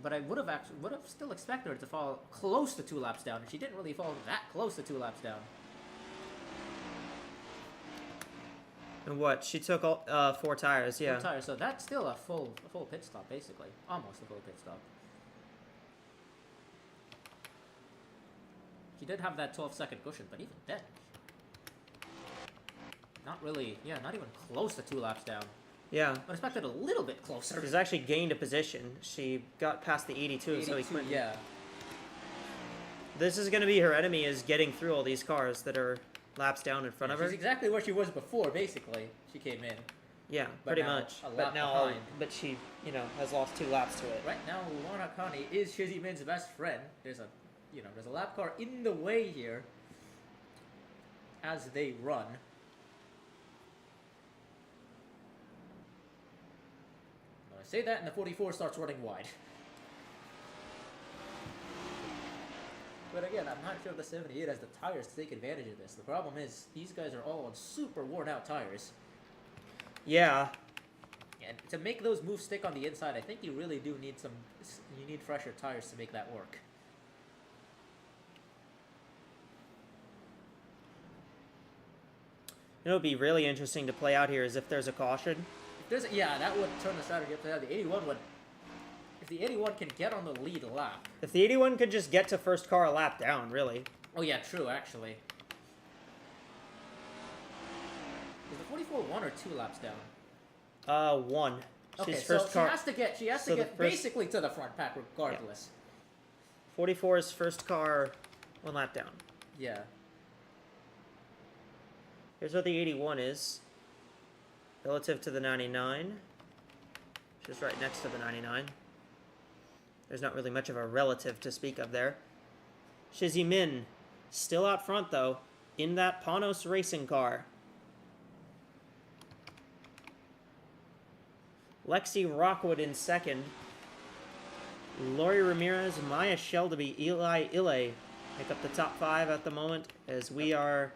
But I would have still expected her to fall close to 2 laps down, and she didn't really fall that close to 2 laps down. And what? She took 4 tires, yeah. 4 tires, so that's still a full pit stop, basically. Almost a full pit stop. She did have that 12-second cushion, but even then, not really, not even close to 2 laps down. Yeah. I expected a little bit closer. She's actually gained a position. She got past the 82, so he quit. Yeah. This is going to be her enemy, is getting through all these cars that are laps down in front of her. She's exactly where she was before, basically. She came in. Yeah, pretty much. But now, she, has lost 2 laps to it. Right now, Luana Kani is Shizzy Min's best friend. There's a lap car in the way here as they run. I say that, and the 44 starts running wide. But again, I'm not sure if the 78 has the tires to take advantage of this. The problem is, these guys are all on super worn-out tires. Yeah. And to make those moves stick on the inside, I think you really do need you need fresher tires to make that work. It would be really interesting to play out here is if there's a caution. That would turn the strategy upside down. The 81 would... If the 81 can get on the lead lap... If the 81 could just get to first car a lap down, really. Oh yeah, true, actually. Is the 44 1 or 2 laps down? 1. Okay, She's so first car... she has to get basically to the front pack regardless. Yeah. 44 is first car 1 lap down. Yeah. Here's what the 81 is. Relative to the 99. Just right next to the 99. There's not really much of a relative to speak of there. Shizzy Min, still out front, though, in that Panos racing car. Lexi Rockwood in second. Lori Ramirez, Maya Shelby, Eli Ile make up the top 5 at the moment, as we are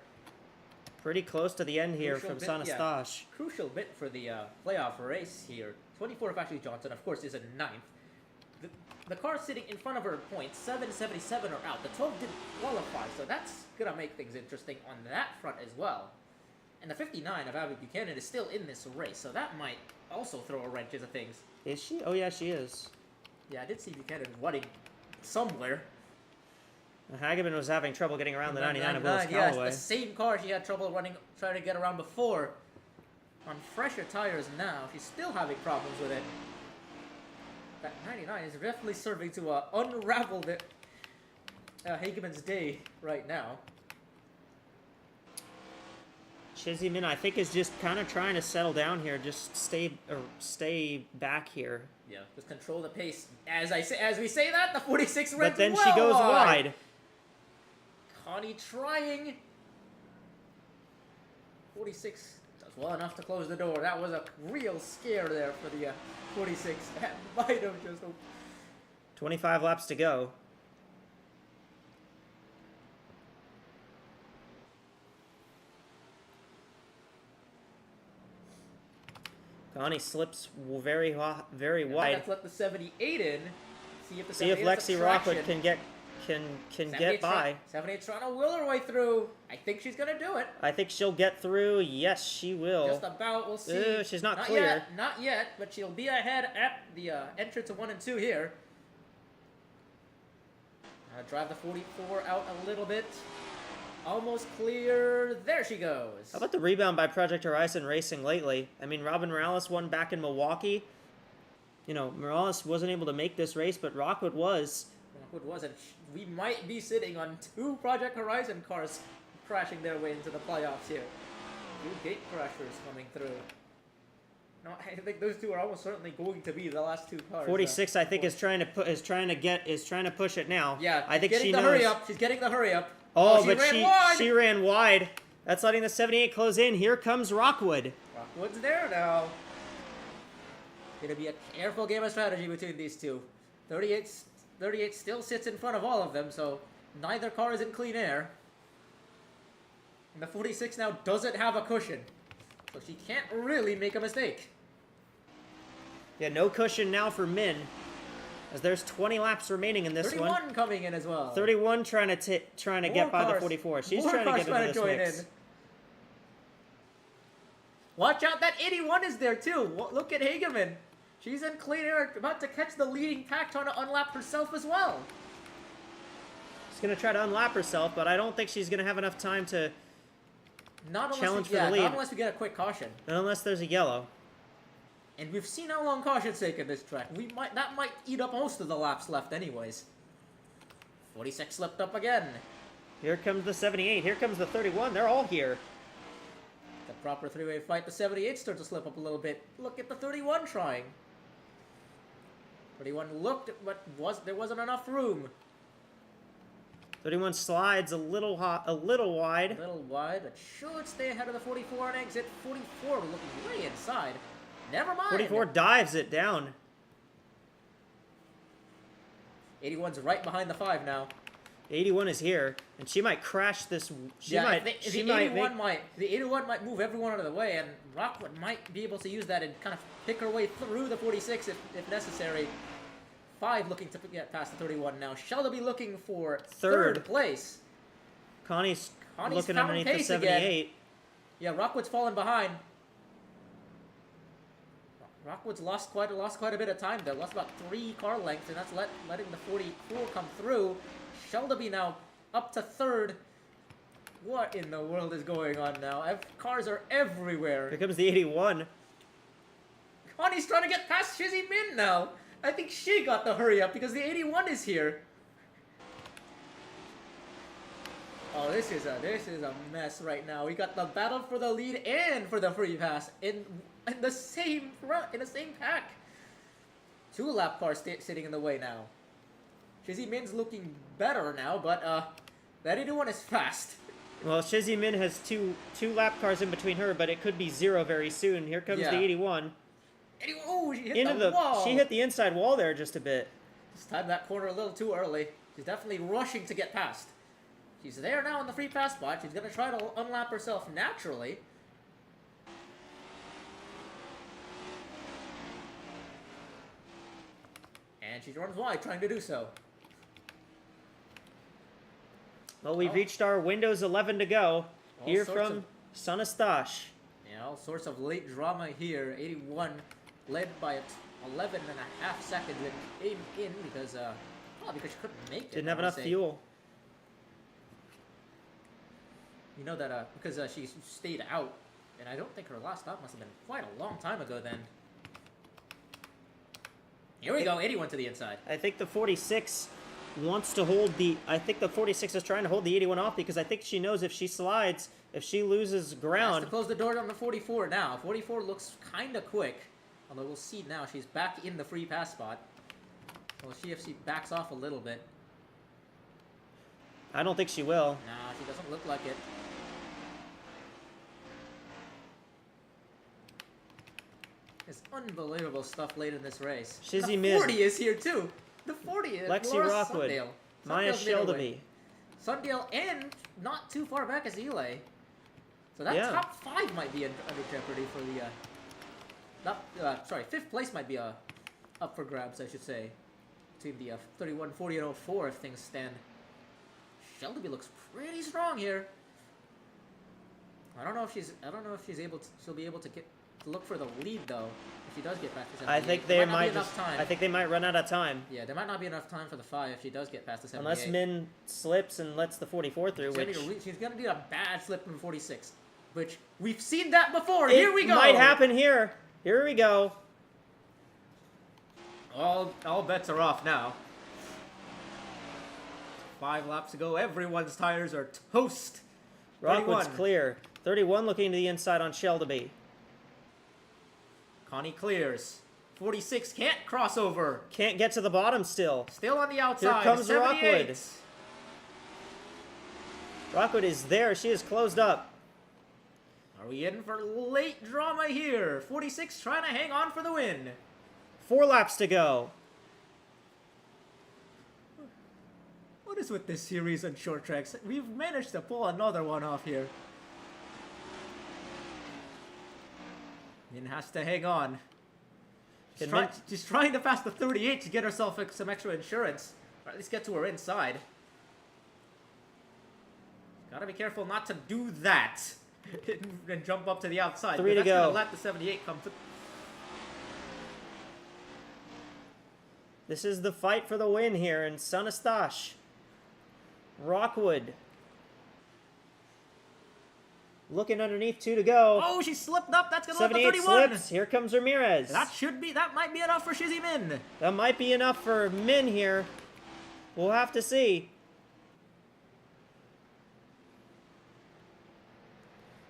pretty close to the end here from Sanastash. Crucial bit for the playoff race here. 24 of Ashley Johnson, of course, is in 9th. The car sitting in front of her at points, 777 are out. The 12 didn't qualify, so that's going to make things interesting on that front as well. And the 59 of Abby Buchanan is still in this race, so that might also throw a wrench into things. Is she? Oh, yeah, she is. Yeah, I did see Buchanan running somewhere. Hageman was having trouble getting around the 99 of Willis yeah, Callaway. it's the same car she had trouble trying to get around before. On fresher tires now, she's still having problems with it. That 99 is definitely serving to unravel Hageman's day right now. Shizzy Min, I think, is just kind of trying to settle down here, just stay back here. Yeah, just control the pace. As we say that, the 46 runs But then well she goes wide. Connie trying. 46 does well enough to close the door. That was a real scare there for the 46. That might have just... 25 laps to go. Connie slips very wide. Let's let the 78 in. See if Lexi Rockwood can get by. 78 trying to will her way through. I think she's gonna do it. I think she'll get through. Yes, she will. Just about. We'll see. She's not clear. Not yet, but she'll be ahead at the entrance of 1 and 2 here. Drive the 44 out a little bit. Almost clear. There she goes. How about the rebound by Project Horizon Racing lately? I mean, Robin Morales won back in Milwaukee. You know, Morales wasn't able to make this race, but Rockwood was. Rockwood was, and we might be sitting on 2 Project Horizon cars crashing their way into the playoffs here. 2 gate crashers coming through. No, I think those 2 are almost certainly going to be the last 2 cars. 46, I think, is trying to push it now. Yeah, I think she knows. Hurry up. She's getting the hurry up. Oh, but she ran wide. That's letting the 78 close in. Here comes Rockwood. Rockwood's there now. Gonna be a careful game of strategy between these 2. 38 still sits in front of all of them, so neither car is in clean air. And the 46 now doesn't have a cushion, so she can't really make a mistake. Yeah, no cushion now for Min, as there's 20 laps remaining in this 31 one. 31 coming in as well. 31 trying to get by the 44. She's trying to get into this mix. Watch out, that 81 is there too. Look at Hageman. She's in clean air, about to catch the leading pack, trying to unlap herself as well. She's going to try to unlap herself, but I don't think she's going to have enough time to challenge for the lead. Not unless we get a quick caution. Not unless there's a yellow. And we've seen how long cautions take in this track. That might eat up most of the laps left anyways. 46 slipped up again. Here comes the 78. Here comes the 31. They're all here. The proper 3-way fight. The 78 starts to slip up a little bit. Look at the 31 trying. 31 looked, but there wasn't enough room. 31 slides a little wide. A little wide, but should stay ahead of the 44 on exit. 44 looking way inside. Never mind. 44 dives it down. 81's right behind the 5 now. 81 is here, and she might crash this. The 81 might move everyone out of the way, and Rockwood might be able to use that and kind of pick her way through the 46 if necessary. 5 looking to get past the 31 now. Shelby looking for third place. Connie's looking underneath the 78. Again. Yeah, Rockwood's fallen behind. Rockwood's lost quite a bit of time there. Lost about 3 car lengths, and that's letting the 44 come through. Shelby now up to 3rd. What in the world is going on now? Cars are everywhere. Here comes the 81. Connie's trying to get past Shizzy Min now. I think she got the hurry up because the 81 is here. Oh, this is a mess right now. We got the battle for the lead and for the free pass in the same pack. 2 lap cars sitting in the way now. Shizzy Min's looking better now, but that 81 is fast. Well, Shizzy Min has two lap cars in between her, but it could be 0 very soon. Here comes the 81. Oh, she hit Into the wall. She hit the inside wall there just a bit. Just timed that corner a little too early. She's definitely rushing to get past. She's there now in the free pass spot. She's going to try to unlap herself naturally. And she runs wide, trying to do so. Well, we've reached our Windows 11 to go. Here from Sonastash. Yeah, all sorts of late drama here. 81 led by 11.5 seconds and came in because she couldn't make it. Didn't have enough fuel. You know that because she stayed out, and I don't think her last stop must have been quite a long time ago then. Here we go, 81 to the inside. I think the 46 wants to hold the... I think the 46 is trying to hold the 81 off because I think she knows if she slides, if she loses ground... Has to close the door on the 44 now. 44 looks kind of quick. Although we'll see now, she's back in the free pass spot. We'll see if she backs off a little bit. I don't think she will. Nah, she doesn't look like it. It's unbelievable stuff late in this race. Shizzy the 40 is here too. The 40 is Lexi Laura Rockwood. Sundale. Maya Sheldeby. Sundale and not too far back as Eli. So that top 5 might be under jeopardy for the... sorry, 5th place might be up for grabs, I should say. Between the 31, 40, and 04 if things stand. Sheldeby looks pretty strong here. I don't know if she's able to. She'll be able to look for the lead though. If she does get back to 78. I think they might just. I think they might run out of time. Yeah, there might not be enough time for the 5 if she does get past the 78. Unless Min slips and lets the 44 through, she's gonna need a bad slip from 46, which we've seen that before. Here we go. It might happen here. Here we go. All bets are off now. 5 laps to go. Everyone's tires are toast. Rockwood's clear. 31 looking to the inside on Sheldeby. Connie clears. 46 can't cross over. Can't get to the bottom still. Still on the outside. Here comes 78. Rockwood. Rockwood is there. She is closed up. Are we in for late drama here? 46 trying to hang on for the win. 4 laps to go. What is with this series on short tracks? We've managed to pull another one off here. Min has to hang on. She's trying to pass the 38 to get herself some extra insurance. Or at least get to her inside. Gotta be careful not to do that. And jump up to the outside. 3 to that's go. Gonna let the 78 come to... This is the fight for the win here in Sonastash. Rockwood. Looking underneath, 2 to go. Oh, she slipped up. That's going to let the 31. Slips. Here comes Ramirez. That might be enough for Shizzy Min. That might be enough for Min here. We'll have to see.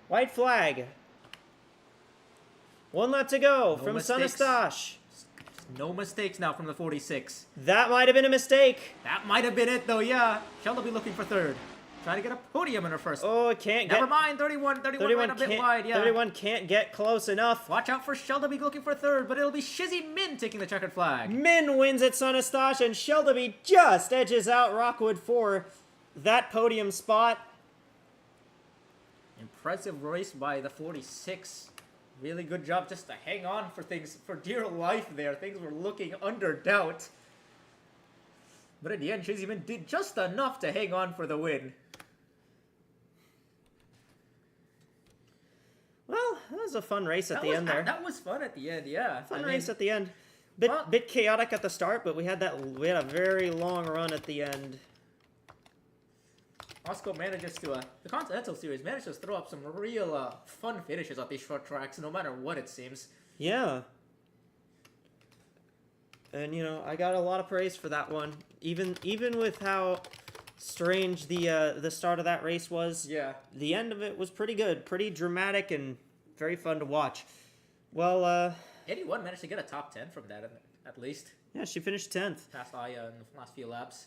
White flag. 1 lap to go from Sonastash. No mistakes now from the 46. That might have been a mistake. That might have been it, though, yeah. She'll be looking for 3rd. Trying to get a podium in her first. Oh, it can't Never mind, 31 ran a bit wide, yeah. 31 can't get close enough. Watch out for Sheldeby looking for 3rd, but it'll be Shizzy Min taking the checkered flag. Min wins at Sonastash, and Sheldeby just edges out Rockwood for that podium spot. Impressive race by the 46. Really good job just to hang on for dear life there. Things were looking under doubt. But in the end, Shizzy Min did just enough to hang on for the win. Well, that was a fun race at the end there. That was fun at the end, yeah. Fun race at the end. Bit chaotic at the start, but we had a very long run at the end. AWSCO manages to, the Continental Series manages to throw up some real fun finishes on these short tracks, no matter what it seems. Yeah. And, you know, I got a lot of praise for that one. Even with how strange the start of that race was. Yeah. The end of it was pretty good. Pretty dramatic and very fun to watch. Well, 81 managed to get a top 10 from that. at least. Yeah, she finished 10th. Passed Aya in the last few laps.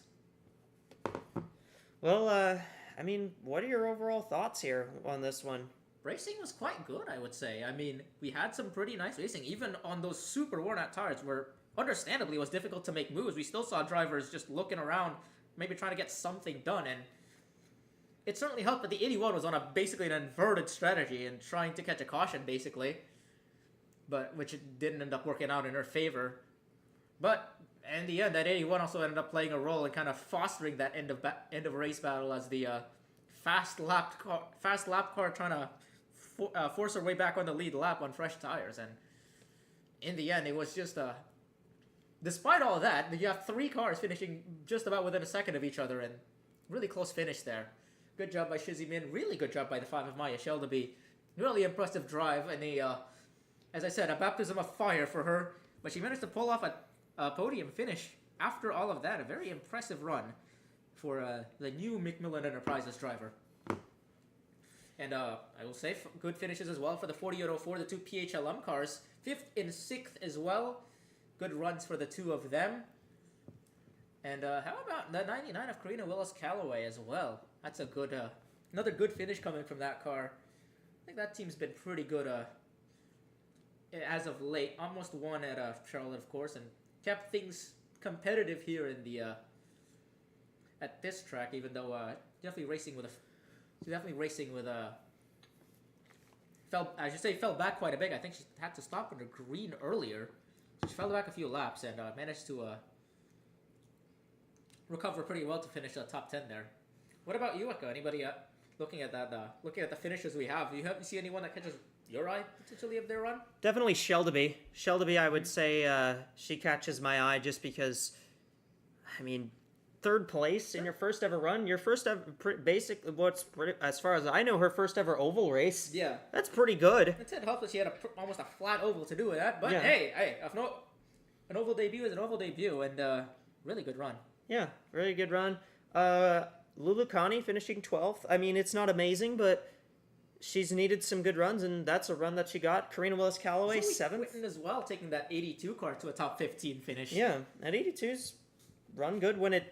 Well, I mean, what are your overall thoughts here on this one? Racing was quite good, I would say. I mean, we had some pretty nice racing, even on those super worn-out tires where, understandably, it was difficult to make moves. We still saw drivers just looking around, maybe trying to get something done, and it certainly helped that the 81 was on basically an inverted strategy and trying to catch a caution, basically, but which didn't end up working out in her favor. But in the end, that 81 also ended up playing a role in kind of fostering that end of race battle as the fast lap car trying to force her way back on the lead lap on fresh tires. And in the end, it was just despite all that, you have 3 cars finishing just about within a second of each other, and really close finish there. Good job by Shizzy Min. Really good job by the 5 of Maya Shelby. Really impressive drive, and as I said, a baptism of fire for her. But she managed to pull off a podium finish after all of that. A very impressive run for the new Macmillan Enterprises driver. And I will say good finishes as well for the 4804, the 2 PHLM cars. 5th and 6th as well. Good runs for the 2 of them. And how about the 99 of Karina Willis-Callaway as well? That's a good, another good finish coming from that car. I think that team's been pretty good as of late. Almost won at Charlotte, of course, and kept things competitive here in the at this track. Even though definitely racing with fell back quite a bit. I think she had to stop under green earlier. So she fell back a few laps and managed to recover pretty well to finish the top 10 there. What about you, Eka? Anybody looking at the finishes we have? Do you see anyone that catches your eye potentially of their run? Definitely Shelby. Shelby, I would say she catches my eye just because, I mean, 3rd place in your first ever run, your first ever as far as I know, her first ever oval race. Yeah, that's pretty good. It helps that she had almost a flat oval to do with that. But yeah. hey, an oval debut is an oval debut, and really good run. Yeah, really good run. Lulu Kani finishing 12th. I mean, it's not amazing, but she's needed some good runs, and that's a run that she got. Karina Willis-Callaway, 7th. Quinton as well, taking that 82 car to a top 15 finish. Yeah, at 82's run good when it,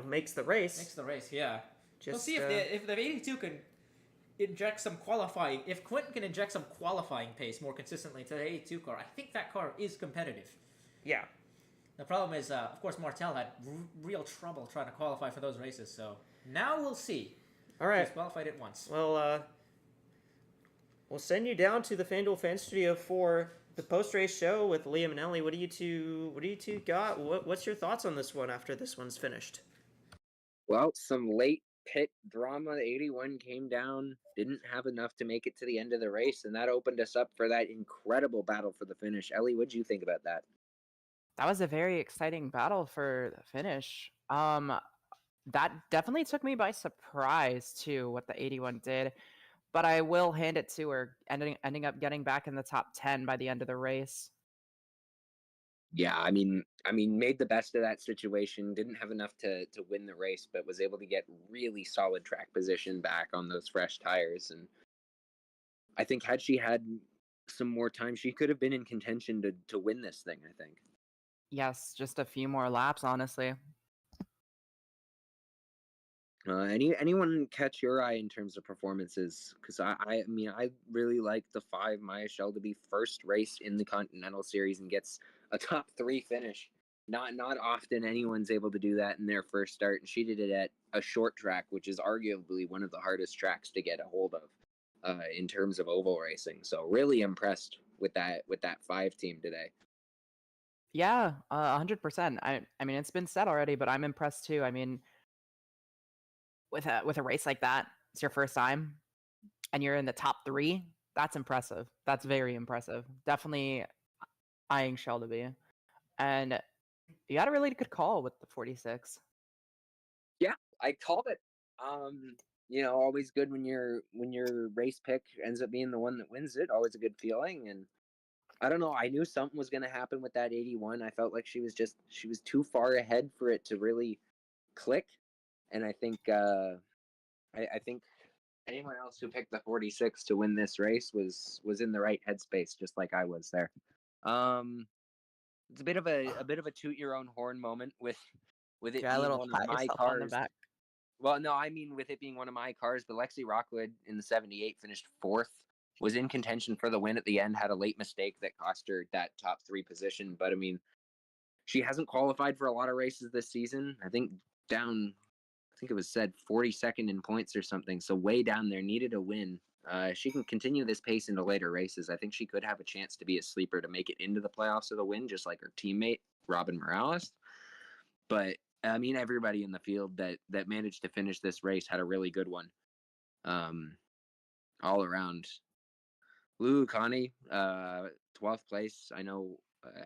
makes the race. Makes the race, yeah. We'll see if the 82 can inject some qualifying. If Quinton can inject some qualifying pace more consistently to the 82 car, I think that car is competitive. Yeah. The problem is, of course, Martel had real trouble trying to qualify for those races, so now we'll see. All right. She's qualified it once. Well, we'll send you down to the FanDuel Fan Studio for the post-race show with Liam and Ellie. What do you two got? What's your thoughts on this one after this one's finished? Well, some late pit drama. 81 came down, didn't have enough to make it to the end of the race, and that opened us up for that incredible battle for the finish. Ellie, what did you think about that? That was a very exciting battle for the finish. That definitely took me by surprise too, what the 81 did. But I will hand it to her, ending up getting back in the top 10 by the end of the race. Yeah, I mean, made the best of that situation. Didn't have enough to win the race, but was able to get really solid track position back on those fresh tires. And I think had she had some more time, she could have been in contention to win this thing, I think. Yes, just a few more laps, honestly. Anyone catch your eye in terms of performances? Because I mean, I really like the 5 Maya Shelby first race in the Continental Series and gets a top 3 finish. Not often anyone's able to do that in their first start, and she did it at a short track, which is arguably one of the hardest tracks to get a hold of in terms of oval racing. So really impressed with that 5 team today. Yeah, 100%. I mean, it's been said already, but I'm impressed too. I mean, with a race like that, it's your first time, and you're in the top 3. That's impressive. That's very impressive. Definitely eyeing Shelby, and you got a really good call with the 46. Yeah, I called it. Always good when your race pick ends up being the one that wins it. Always a good feeling, and I don't know. I knew something was going to happen with that 81. I felt like she was too far ahead for it to really click. And I think I think anyone else who picked the 46 to win this race was in the right headspace, just like I was there. it's a bit of a toot your own horn moment with it Yeah, a being little one of pat my yourself on the cars. back. Well, no, I mean with it being one of my cars, but Lexi Rockwood in the 78 finished 4th, was in contention for the win at the end, had a late mistake that cost her that top 3 position. But I mean, she hasn't qualified for a lot of races this season. I think it was said 42nd in points or something. So way down there, needed a win. She can continue this pace into later races. I think she could have a chance to be a sleeper to make it into the playoffs or the win, just like her teammate, Robin Morales. But I mean, everybody in the field that managed to finish this race had a really good one. All around. Lulu Connie, 12th place. I know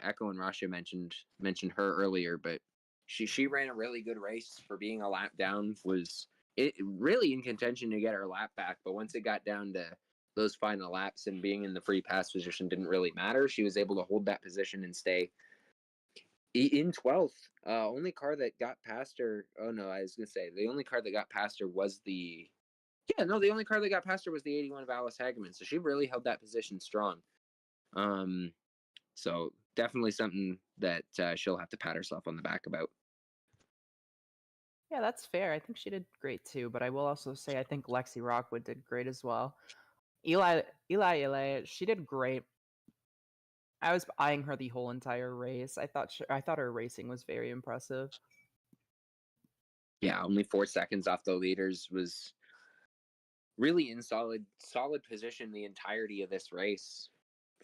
Echo and Rasha mentioned her earlier, but she ran a really good race for being a lap down. Was it really in contention to get her lap back, but once it got down to those final laps and being in the free pass position didn't really matter. She was able to hold that position and stay in 12th. Only car that got past her. Oh no, I was gonna say the only car that got past her was the only car that got past her was the 81 of Alice Hageman. So she really held that position strong. So definitely something that she'll have to pat herself on the back about. Yeah, that's fair. I think she did great too, but I will also say I think Lexi Rockwood did great as well. Eli, she did great. I was eyeing her the whole entire race. I thought her racing was very impressive. Yeah, only 4 seconds off the leaders, was really in solid position the entirety of this race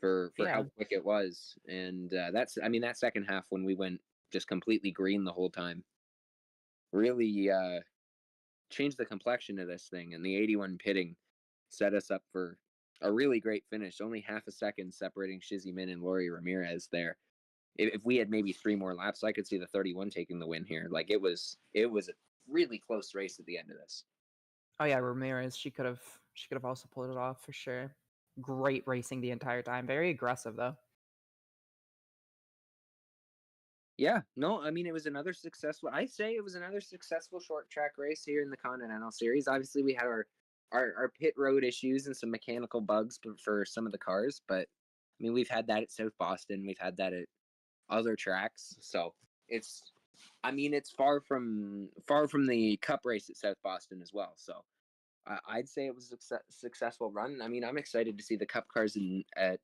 for Yeah. how quick it was. And that second half when we went just completely green the whole time really changed the complexion of this thing. And the 81 pitting set us up for a really great finish. Only half a second separating Shizzy Min and Lori Ramirez there. If we had maybe 3 more laps, I could see the 31 taking the win here. Like it was a really close race at the end of this. Oh yeah, Ramirez, she could have also pulled it off for sure. Great racing the entire time. Very aggressive though. Yeah, no, I mean it was another successful. I say it was another successful short track race here in the Continental Series. Obviously, we had our pit road issues and some mechanical bugs for some of the cars, but I mean we've had that at South Boston, we've had that at other tracks, so it's far from the Cup race at South Boston as well. So I'd say it was a successful run. I mean, I'm excited to see the Cup cars at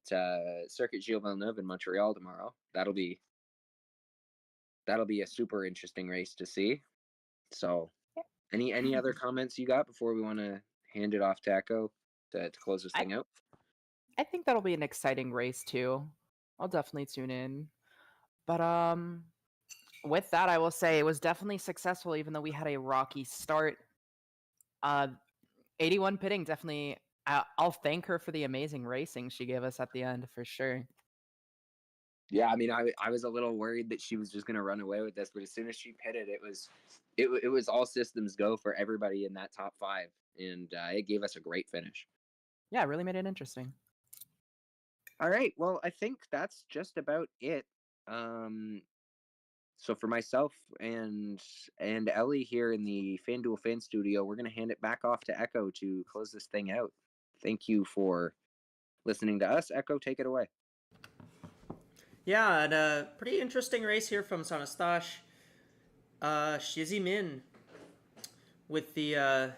Circuit Gilles Villeneuve in Montreal tomorrow. That'll be a super interesting race to see. So, any other comments you got before we want to hand it off to Echo to close this thing out? I think that'll be an exciting race too. I'll definitely tune in. But with that, I will say it was definitely successful, even though we had a rocky start. 81 pitting definitely. I'll thank her for the amazing racing she gave us at the end for sure. Yeah, I mean, I was a little worried that she was just going to run away with this, but as soon as she pitted, it was all systems go for everybody in that top 5, and it gave us a great finish. Yeah, it really made it interesting. All right, well, I think that's just about it. So for myself and Ellie here in the FanDuel Fan Studio, we're going to hand it back off to Echo to close this thing out. Thank you for listening to us. Echo, take it away. Yeah, and a pretty interesting race here from Saint-Eustache. Shizzy Min with the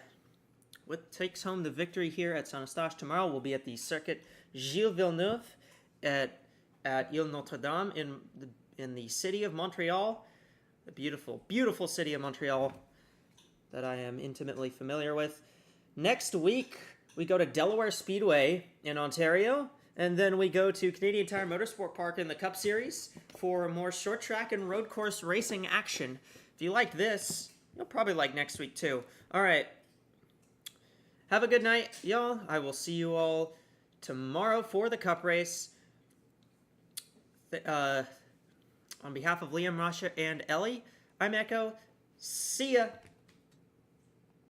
what takes home the victory here at Saint-Eustache. Tomorrow we'll be at the Circuit Gilles Villeneuve at Ile Notre Dame in the city of Montreal, the beautiful, beautiful city of Montreal that I am intimately familiar with. Next week we go to Delaware Speedway in Ontario. And then we go to Canadian Tire Motorsport Park in the Cup Series for more short track and road course racing action. If you like this, you'll probably like next week too. All right. Have a good night, y'all. I will see you all tomorrow for the Cup race. On behalf of Liam, Rasha, and Ellie, I'm Echo. See ya.